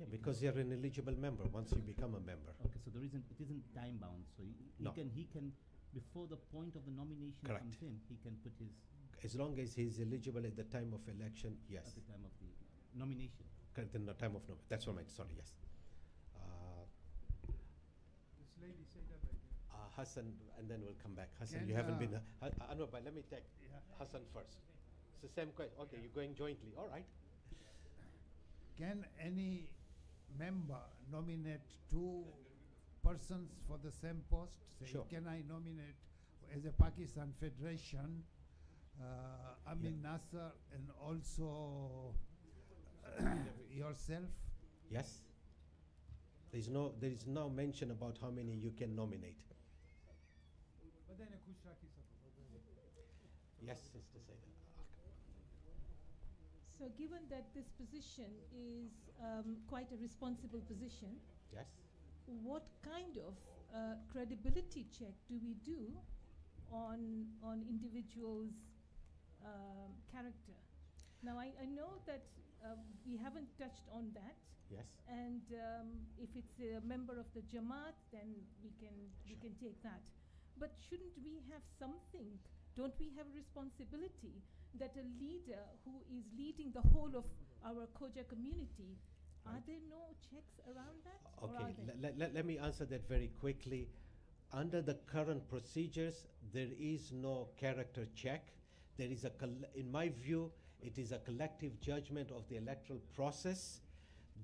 Yeah, because you're an eligible member once you become a member. Okay, so it isn't time bound. So No. he can before the point of the nomination Correct. comes in, he can put his As long as he's eligible at the time of election, yes. at the time of the nomination. Correct, in the time of that's what I meant, sorry, yes. This lady said that right there. Hassan, and then we'll come back. Hassan, Can, you haven't been. Anwar, but let me take Yeah. Hassan first. It's the same question. Okay, you're going jointly. All right. Can any member nominate two persons for the same post? Say, Sure. can I nominate as a Pakistan Federation, Amin Nasser and also yourself? Yes. There is no mention about how many you can nominate. Yes, Sister Saida. So given that this position is quite a responsible position, Yes. what kind of credibility check do we do on individuals' character? Now I know that we haven't touched on that, Yes. and if it's a member of the Jamaat, then we can take that. But shouldn't we have something? Don't we have a responsibility that a leader who is leading the whole of our Khoja community, are there no checks around that? Or Okay, are there? let me answer that very quickly. Under the current procedures, there is no character check. There is in my view, it is a collective judgment of the electoral process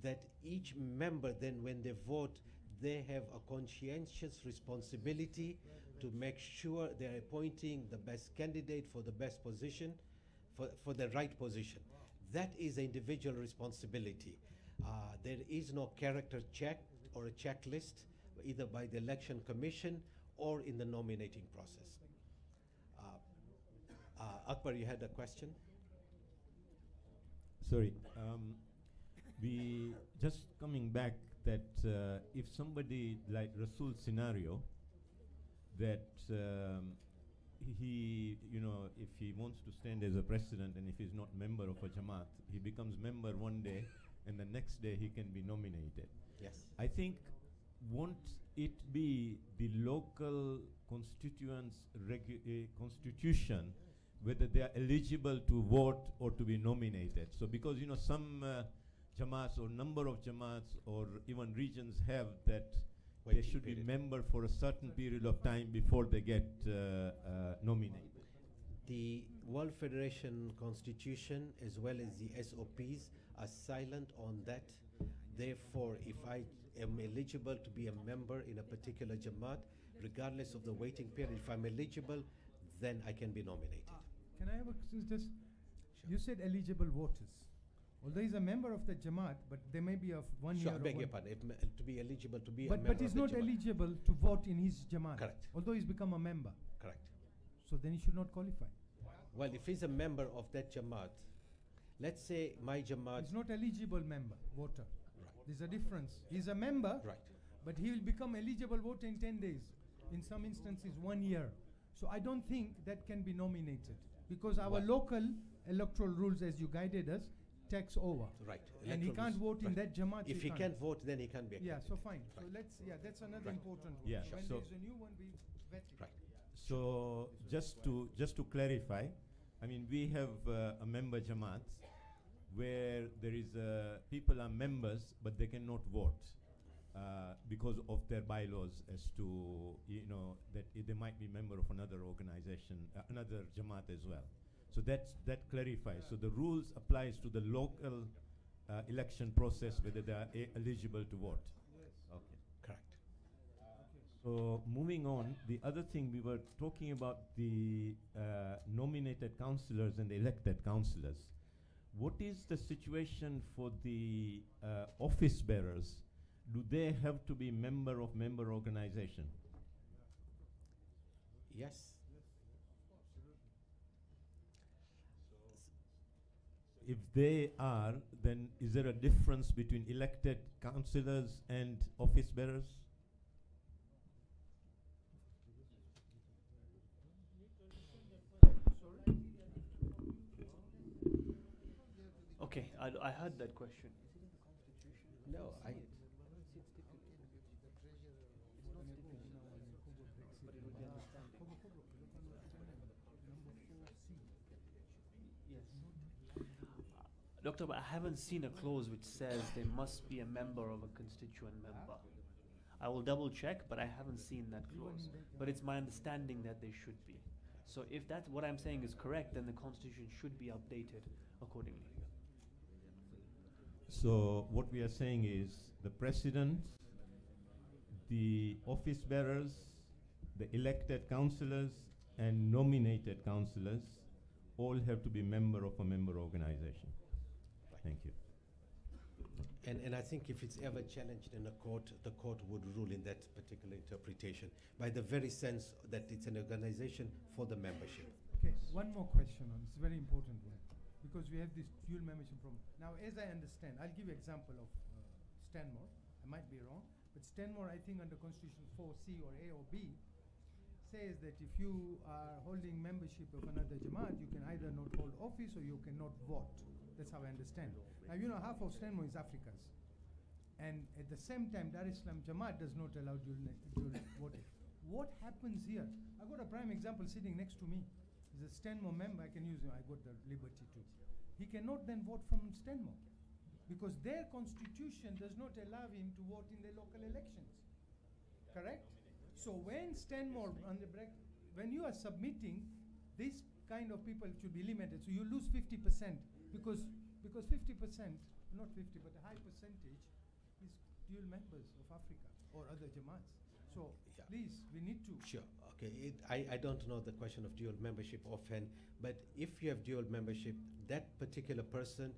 that each member then, when they vote, they have a conscientious responsibility to make sure they're appointing the best candidate for the best position, for the right position. That is an individual responsibility. There is no character check or a checklist, either by the election commission or in the nominating process. Akbar, you had a question? Sorry. We just coming back that if somebody like Rasul's scenario, that he, if he wants to stand as a president and if he's not member of a Jamaat, he becomes member one day and the next day he can be nominated. Yes. I think, won't it be the local constituents' constitution whether they are eligible to vote or to be nominated? So because, some Jamaats or number of Jamaats or even regions have that they should be member for a certain period of time before they get nominated. The World Federation Constitution as well as the SOPs are silent on that. Therefore, if I am eligible to be a member in a particular Jamaat, regardless of the waiting period, if I'm eligible, then I can be nominated. Can I have just, you said eligible voters. Although he's a member of the Jamaat, but they may be of 1 year. Sure, I beg your pardon. To be eligible to be a member. But he's not eligible to vote in his Jamaat. Correct. Although he's become a member. Correct. So then he should not qualify. Well, if he's a member of that Jamaat, let's say my Jamaat. He's not eligible member, voter. Right. There's a difference. He's a member, right, but he will become eligible voter in 10 days. In some instances, 1 year. So I don't think that can be nominated because our local electoral rules, as you guided us, takes over. Right. And he can't vote in that Jamaat. If he can't vote, then he can't be a Yeah, candidate. so fine. Right. So let's, that's another Right. important one. Yeah, When so there's a new one, we vet it. Right. So just to clarify, I mean, we have a member Jamaat where there is people are members but they cannot vote because of their bylaws as to that they might be member of another organization, another Jamaat as well. So that clarifies. So the rules applies to the local election process whether they are eligible to vote. Yes. Okay. Correct. So moving on, the other thing we were talking about the nominated councillors and the elected councillors. What is the situation for the office bearers? Do they have to be member of member organization? Yes. If they are, then is there a difference between elected councillors and office bearers? Okay, I heard that question. No, I. Doctor, but I haven't seen a clause which says they must be a member of a constituent member. I will double check, but I haven't seen that clause. But it's my understanding that they should be. So if that's what I'm saying is correct, then the constitution should be updated accordingly. So what we are saying is the president, the office bearers, the elected councillors and nominated councillors all have to be member of a member organization. Thank you. And I think if it's ever challenged in a court, the court would rule in that particular interpretation by the very sense that it's an organization for the membership. Okay, one more question on this, very important one, because we have this dual membership problem. Now, as I understand, I'll give you example of Stanmore. I might be wrong, but Stanmore, I think under Constitution 4C or A or B, says that if you are holding membership of another Jamaat, you can either not hold office or you cannot vote. That's how I understand. Now, half of Stanmore is Africans. And at the same time, Dar es Salaam Jamaat does not allow dual voting. What happens here? I've got a prime example sitting next to me. is a Stenmore member, I can use him, I got the liberty to. He cannot then vote from Stenmore because their constitution does not allow him to vote in the local elections. Correct? So when Stenmore, when you are submitting, this kind of people should be limited. So you lose 50% because 50%, not 50, but a high percentage is dual members of Africa or other Jamaats. So please, we need to. Sure. Okay. I don't know the question of dual membership offhand, but if you have dual membership, that particular person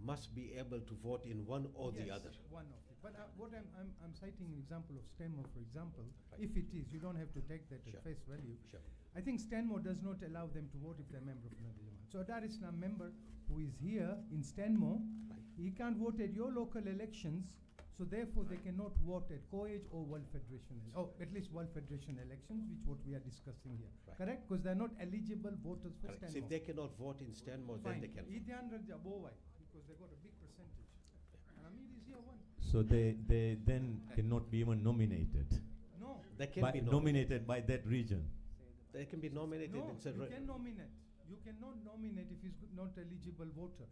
must be able to vote in one or the other. One of it. But what I'm citing an example of Stenmore, for example. If it is, you don't have to take that at face value. Sure. I think Stenmore does not allow them to vote if they're a member of another Jamaat. So a Dar Islam member who is here in Stenmore, he can't vote at your local elections. So therefore, they cannot vote at COAGE or World Federation, at least World Federation elections, which what we are discussing here. Correct? Because they're not eligible voters for Stenmore. So if they cannot vote in Stenmore, then they can vote. Because they got a big percentage. And Amir is here one. So they then cannot be even nominated. No. They can be nominated by that region. They can be nominated. No, you can nominate. You cannot nominate if he's not eligible voter.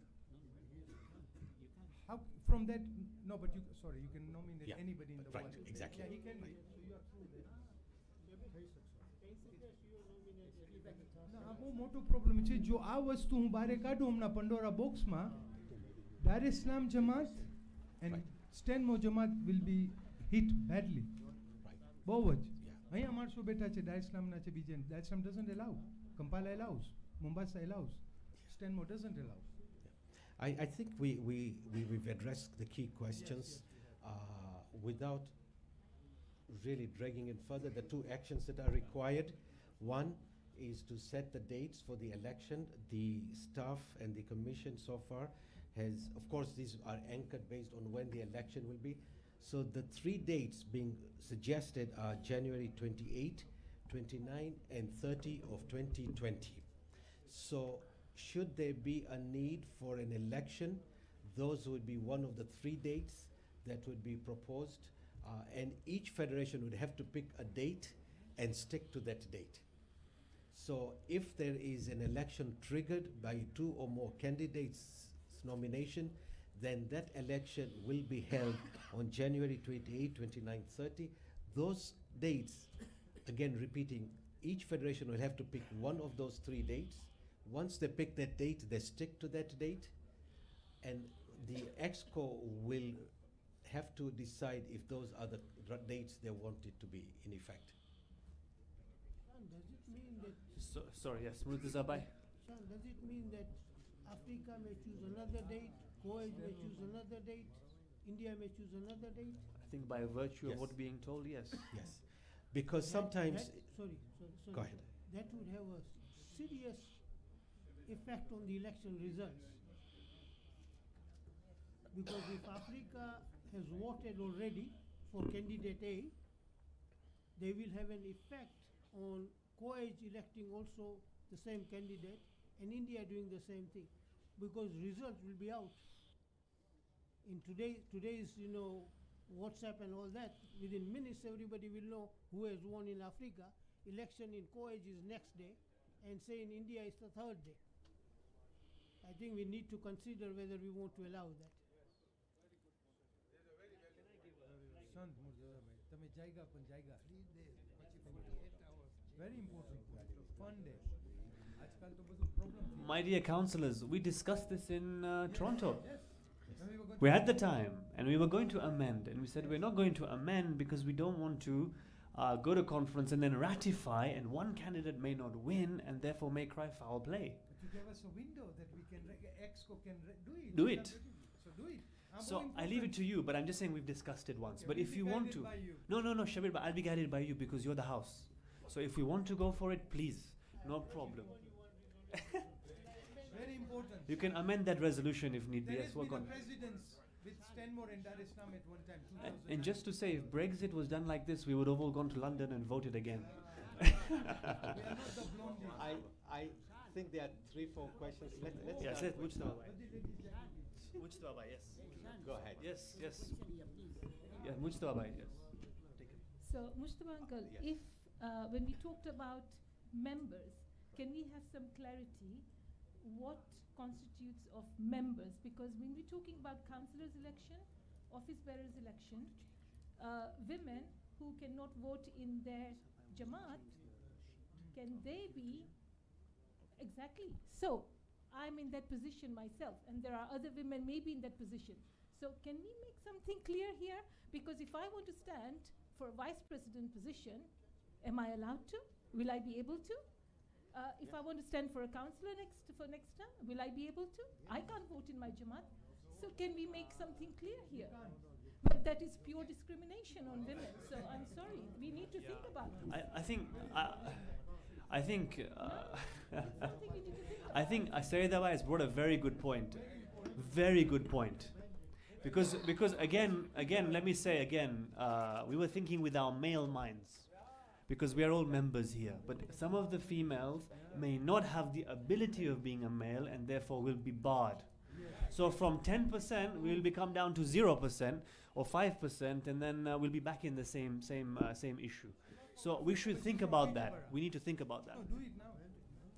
How from that? No, but you can nominate anybody in the world. Right, exactly. Yeah, he can be. So you are through there. આ બહુ મોટો problem છે જો આ વસ્તુ હું બારે કાઢું હમણાં પંડોરા બોક્સમાં દાર ઇસ્લામ જમાત and Stenmore Jamaat will be hit badly. બહુ જ અહીંયા માણસો બેઠા છે દાર ઇસ્લામના છે બીજે દાર ઇસ્લામ doesn't allow. Kampala allows. Mombasa allows. Stenmore doesn't allow. I think we've addressed the key questions without really dragging it further. The two actions that are required, one is to set the dates for the election. The staff and the commission so far has, of course, these are anchored based on when the election will be. So the 3 dates being suggested are January 28, 29, and 30 of 2020. So should there be a need for an election, those would be one of the 3 dates that would be proposed, and each federation would have to pick a date and stick to that date. So if there is an election triggered by 2 or more candidates' nomination, then that election will be held on January 28, 29, 30. Those dates, again repeating, each federation will have to pick one of those 3 dates. Once they pick that date, they stick to that date, and the Exco will have to decide if those are the dates they want it to be in effect. Does it mean that? Sorry, yes, Murtaza Bhai. Sean, does it mean that Africa may choose another date, Kuwait may choose another date, India may choose another date? I think by virtue of what being told, yes. Yes, because sometimes. Sorry. Go ahead. That would have a serious effect on the election results. Because if Africa has voted already for candidate A, they will have an effect on COAGE electing also the same candidate and India doing the same thing, because results will be out. In today's WhatsApp and all that, within minutes everybody will know who has won in Africa. Election in COAGE is next day, and say in India is the 3rd day. I think we need to consider whether we want to allow that. Very important point. Fun day. My dear councillors, we discussed this in Toronto. We had the time and we were going to amend, and we said we're not going to amend because we don't want to go to conference and then ratify, and one candidate may not win and therefore may cry foul play. But you gave us a window that we can, Exco can do it. Do it. So do it. So I leave it to you, but I'm just saying we've discussed it once. But if you want to, no, Shabir, but I'll be guided by you because you're the house. So if we want to go for it, please, no problem. Very important. You can amend that resolution if need be. There Yes, has work been on. a precedence with Stenmore and Dar Islam at one time. And just to say, if Brexit was done like this, we would have all gone to London and voted again. I think there are 3-4 questions. Let's Yes, start with Mujtaba Bhai, yes. Go ahead. Yes. Yeah, Mujtaba Bhai, yes. So, Mujtaba uncle, if when we talked about members, can we have some clarity what constitutes of members? Because when we're talking about councillors election, office bearers election, women who cannot vote in their Jamaat, can they be exactly? So I'm in that position myself, and there are other women maybe in that position. So can we make something clear here? Because if I want to stand for a vice president position, am I allowed to? Will I be able to? If I want to stand for a councillor next term, will I be able to? I can't vote in my Jamaat. So can we make something clear here? But that is pure discrimination on women. So I'm sorry. We need to think about this. I think Sayedaba has brought a very good point. Very good point. Because again, let me say again, we were thinking with our male minds. Because we are all members here. But some of the females may not have the ability of being a male and therefore will be barred. So from 10%, we will become down to 0% or 5%, and then we'll be back in the same issue. So we should think about that. We need to think about that.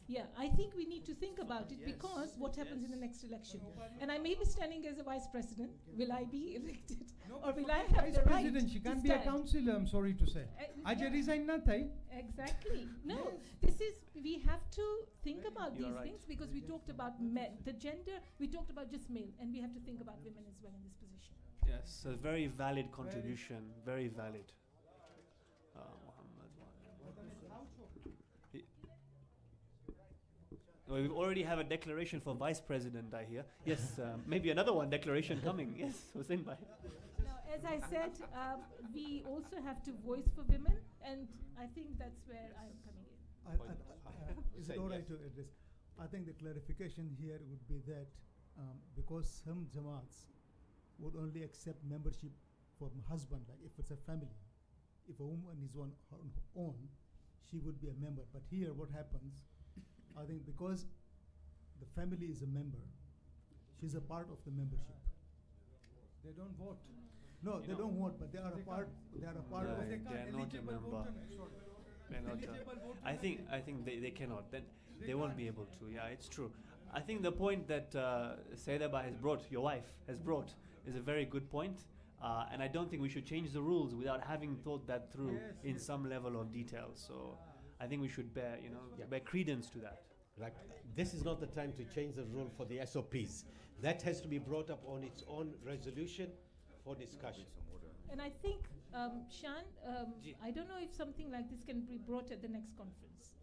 Yeah, I think we need to think about it because what happens in the next election? And I may be standing as a vice president. Will I be elected? Or will I have the right president, she can't be a councillor, I'm sorry to say. Aja resign na thai. Exactly. No, this is, we have to think about these things because we talked about men, the gender, we talked about just male, and we have to think about women as well in this position. Yes, a very valid contribution, very valid. Well, we already have a declaration for vice president, I hear. Yes, maybe another one declaration coming. Yes, Hussein Bhai. Now, as I said, we also have to voice for women, and I think that's where I'm coming in. Is it all right to address? I think the clarification here would be that because some Jamaats would only accept membership from husband, like if it's a family. If a woman is on her own, she would be a member. But here what happens, I think because the family is a member, she's a part of the membership. They don't vote. No, they don't vote, but they are a part. They are a part of. They are not a member. I think they cannot. Then they won't be able to. Yeah, it's true. I think the point that Saidaba has brought, your wife has brought, is a very good point. And I don't think we should change the rules without having thought that through in some level of detail. So I think we should bear credence to that. Right. This is not the time to change the rule for the SOPs. That has to be brought up on its own resolution for discussion. And I think, Shan, I don't know if something like this can be brought at the next conference.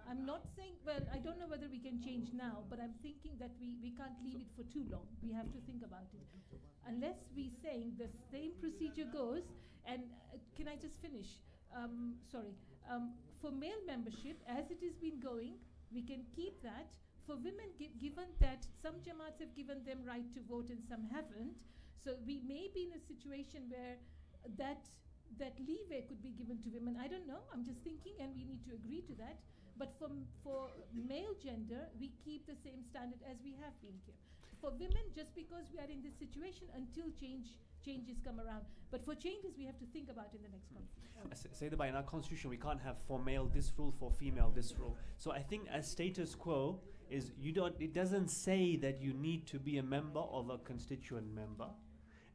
I'm not saying, well, I don't know whether we can change now, but I'm thinking that we can't leave it for too long. We have to think about it. Unless we saying the same procedure goes, and can I just finish? Sorry. For male membership, as it has been going, we can keep that. For women, given that some Jamaats have given them right to vote and some haven't, so we may be in a situation where that leeway could be given to women. I don't know. I'm just thinking, and we need to agree to that. But for male gender, we keep the same standard as we have been here. For women, just because we are in this situation until changes come around. But for changes, we have to think about in the next conference. Say that in our constitution, we can't have for male this rule, for female this rule. So I think as status quo is, it doesn't say that you need to be a member of a constituent member.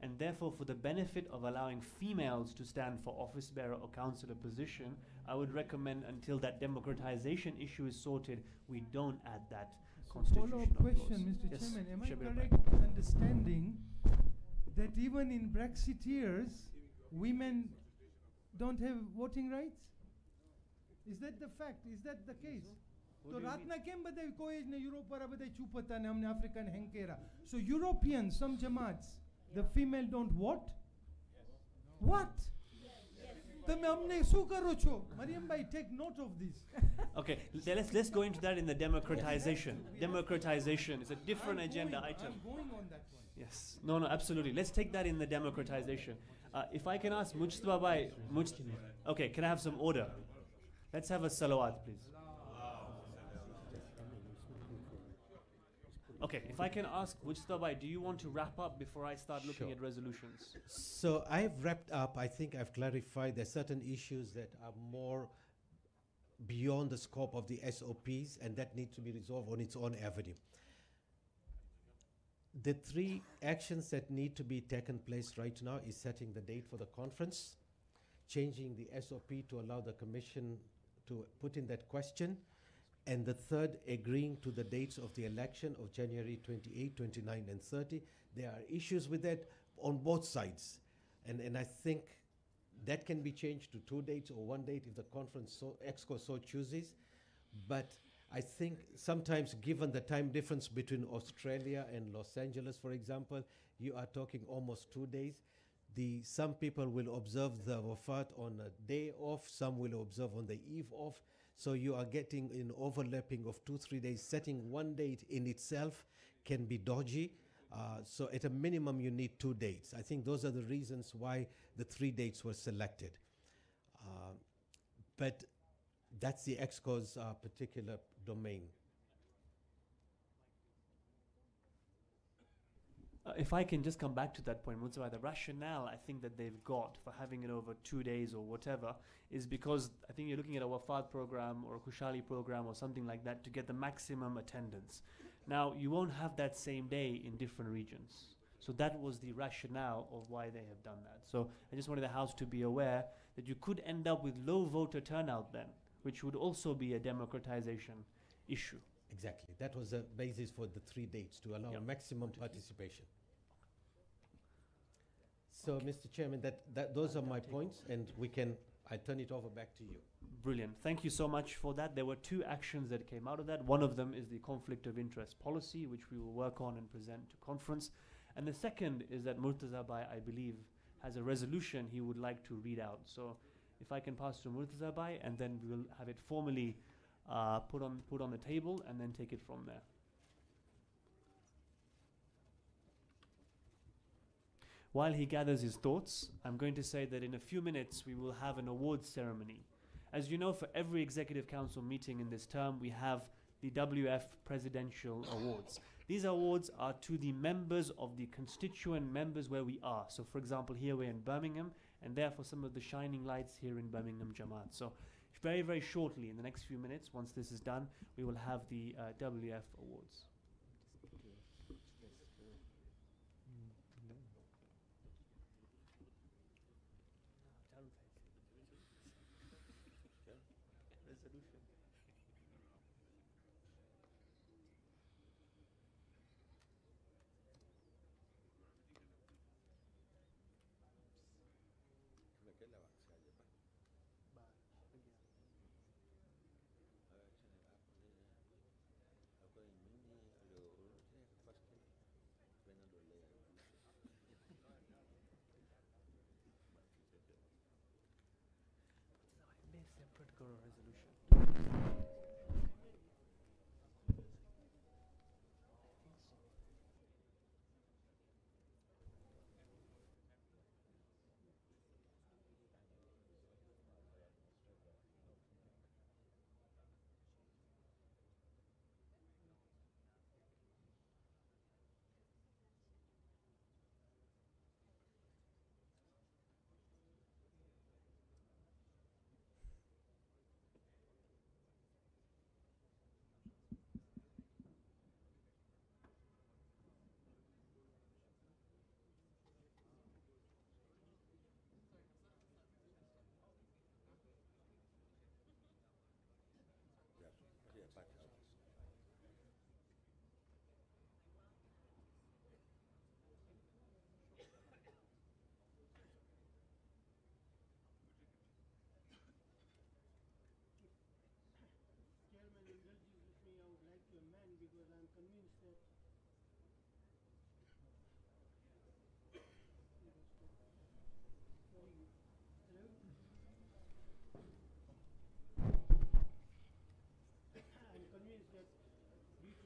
And therefore, for the benefit of allowing females to stand for office bearer or councillor position, I would recommend until that democratization issue is sorted, we don't add that constitutional Follow-up question, clause. Mr. Chairman. Am I Shabir correct Bhai. in understanding that even in Brexiteers, women don't have voting rights? Is that the fact? Is that the case? So ratna kem badai koej ne Europe para badai chupata ne humne African henkera. So Europeans, some Jamaats, the female don't vote? What? તમે અમને શું કરો છો? Mariam bhai, take note of this. Okay, let's go into that in the democratization. Democratization is a different agenda item. I'm going on that one. Yes. No, absolutely. Let's take that in the democratization. If I can ask Mujtaba bhai, okay, can I have some order? Let's have a salawat, please. Okay, if I can ask Mujtaba bhai, do you want to wrap up before I start looking at resolutions? So I've wrapped up. I think I've clarified there are certain issues that are more beyond the scope of the SOPs, and that needs to be resolved on its own avenue. The three actions that need to be taken place right now is setting the date for the conference, changing the SOP to allow the Commission to put in that question, and the third, agreeing to the dates of the election of January 28, 29, and 30. There are issues with that on both sides. And I think that can be changed to 2 dates or 1 date if the conference, Exco so chooses. But I think sometimes, given the time difference between Australia and Los Angeles, for example, you are talking almost 2 days. Some people will observe the Wafat on a day off, some will observe on the eve off. So you are getting an overlapping of 2-3 days. Setting 1 date in itself can be dodgy. So at a minimum, you need 2 dates. I think those are the reasons why the 3 dates were selected. But that's the Exco's particular domain. If I can just come back to that point, Mustafa, the rationale I think that they've got for having it over 2 days or whatever is because I think you're looking at a Wafat program or a Khushali program or something like that to get the maximum attendance. Now, you won't have that same day in different regions. So that was the rationale of why they have done that. So I just wanted the House to be aware that you could end up with low voter turnout then, which would also be a democratization issue. Exactly. That was the basis for the 3 dates, to allow maximum participation. So, Mr. Chairman, those are my points, and I turn it over back to you. Brilliant. Thank you so much for that. There were 2 actions that came out of that. One of them is the conflict of interest policy, which we will work on and present to conference. And the second is that Murtaza Bhai, I believe, has a resolution he would like to read out. So if I can pass to Murtaza Bhai, and then we will have it formally put on the table and then take it from there. While he gathers his thoughts, I'm going to say that in a few minutes we will have an awards ceremony. As you know, for every Executive Council meeting in this term, we have the WF Presidential Awards. These awards are to the members of the constituent members where we are. So for example, here we're in Birmingham, and therefore some of the shining lights here in Birmingham Jamaat. So very, very shortly, in the next few minutes, once this is done, we will have the WF Awards.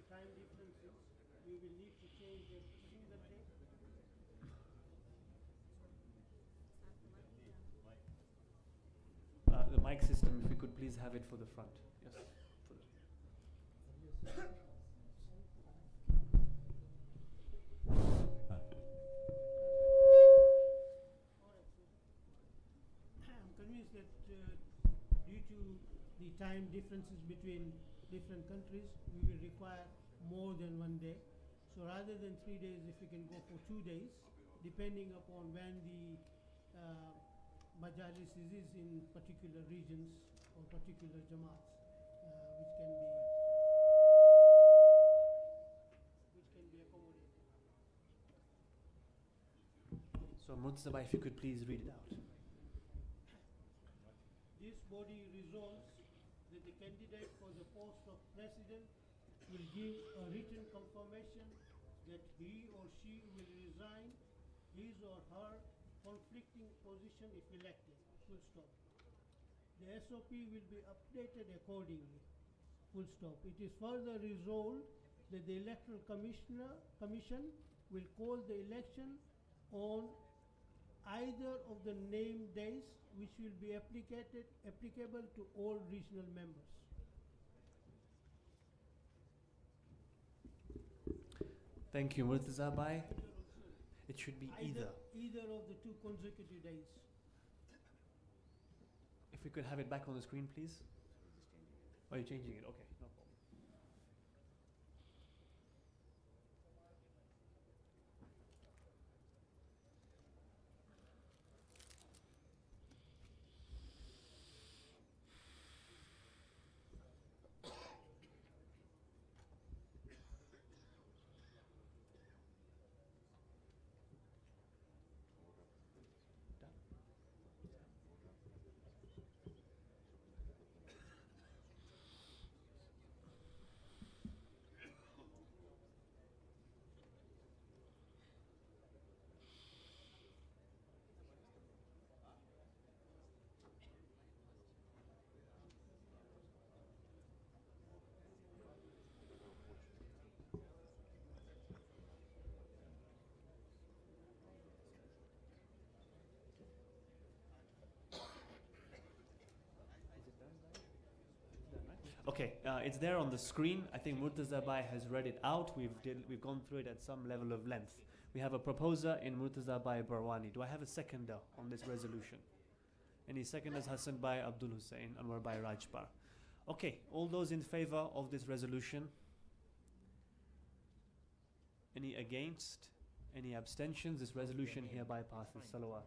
Time differences, we will need to change a single day. The mic system, if we could please have it for the front. Yes. I'm convinced that due to the time differences between different countries, we will require more than 1 day. So rather than 3 days, if we can go for 2 days, depending upon when the majalis is in particular regions or particular jamaats, which can be accommodated. So Murtaza, if you could please read it out. This body resolves that the candidate for the post of president will give a written confirmation that he or she will resign his or her conflicting position if elected. Full stop. The SOP will be updated accordingly. Full stop. It is further resolved that the Electoral Commission will call the election on either of the named days, which will be applicable to all regional members. Thank you, Murtaza Bhai. It should be either. Either of the 2 consecutive days. If we could have it back on the screen, please. Oh, you're changing it. Okay, no problem. Okay, it's there on the screen. I think Murtaza Bhai has read it out. We've gone through it at some level of length. We have a proposer in Murtaza Bhai Barwani. Do I have a seconder on this resolution? Any seconders? Hassan Bhai Abdul Hussain, Anwar Bhai Rajpar. Okay, all those in favor of this resolution? Any against? Any abstentions? This resolution hereby passes. Salawat.